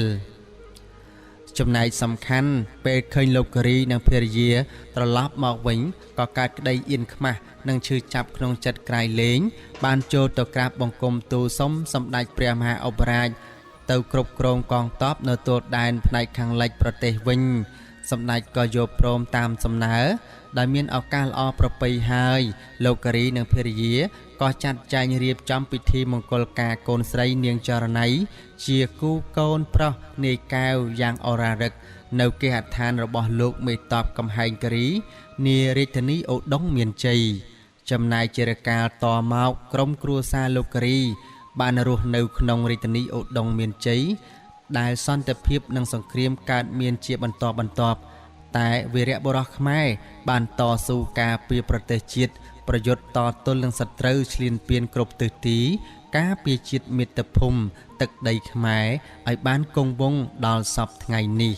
ចំណែកសំខាន់ពេលឃើញលោកគិរីនិងភរិយាត្រឡប់មកវិញក៏កើតក្តីអៀនខ្មាស់និងឈឺចាប់ក្នុងចិត្តក្រៃលែងបានចូលទៅក្រាបបង្គំទូលសុំសម្ដេចព្រះមហាឧបរាជទៅគ្រប់គ្រងកងទ័ពនៅទួលដែនផ្នែកខាងលិចប្រទេសវិញសម្ដេចក៏យល់ព្រមតាមសំណើដែលមានឱកាសល្អប្រពៃហើយលោកគិរីនិងភរិយាក៏ចាត់ចែងរៀបចំពិធីមង្គលការកូនស្រីនាងចរណៃជាគូកូនប្រុសនាយកែវយ៉ាងអរារឹកនៅគេហដ្ឋានរបស់លោកមេតបកំហែងគិរីនារាជធានីឧដុង្គមានជ័យចំណែកជារកាលតមកក្រុមគ្រួសារលោកគិរីបានរស់នៅក្នុងរាជធានីឧដុង្គមានជ័យដែលសន្តិភាពនិងសង្គ្រាមកើតមានជាបន្តបន្ទាប់តែវីរបុរសខ្មែរបានតស៊ូការពារប្រទេសជាតិប្រយុទ្ធតទល់នឹងសត្រូវឈ្លានពានគ្រប់ទិសទីការពារជាតិមាតុភូមិទឹកដីខ្មែរឲ្យបានគង់វង្សដល់សព្វថ្ងៃនេះ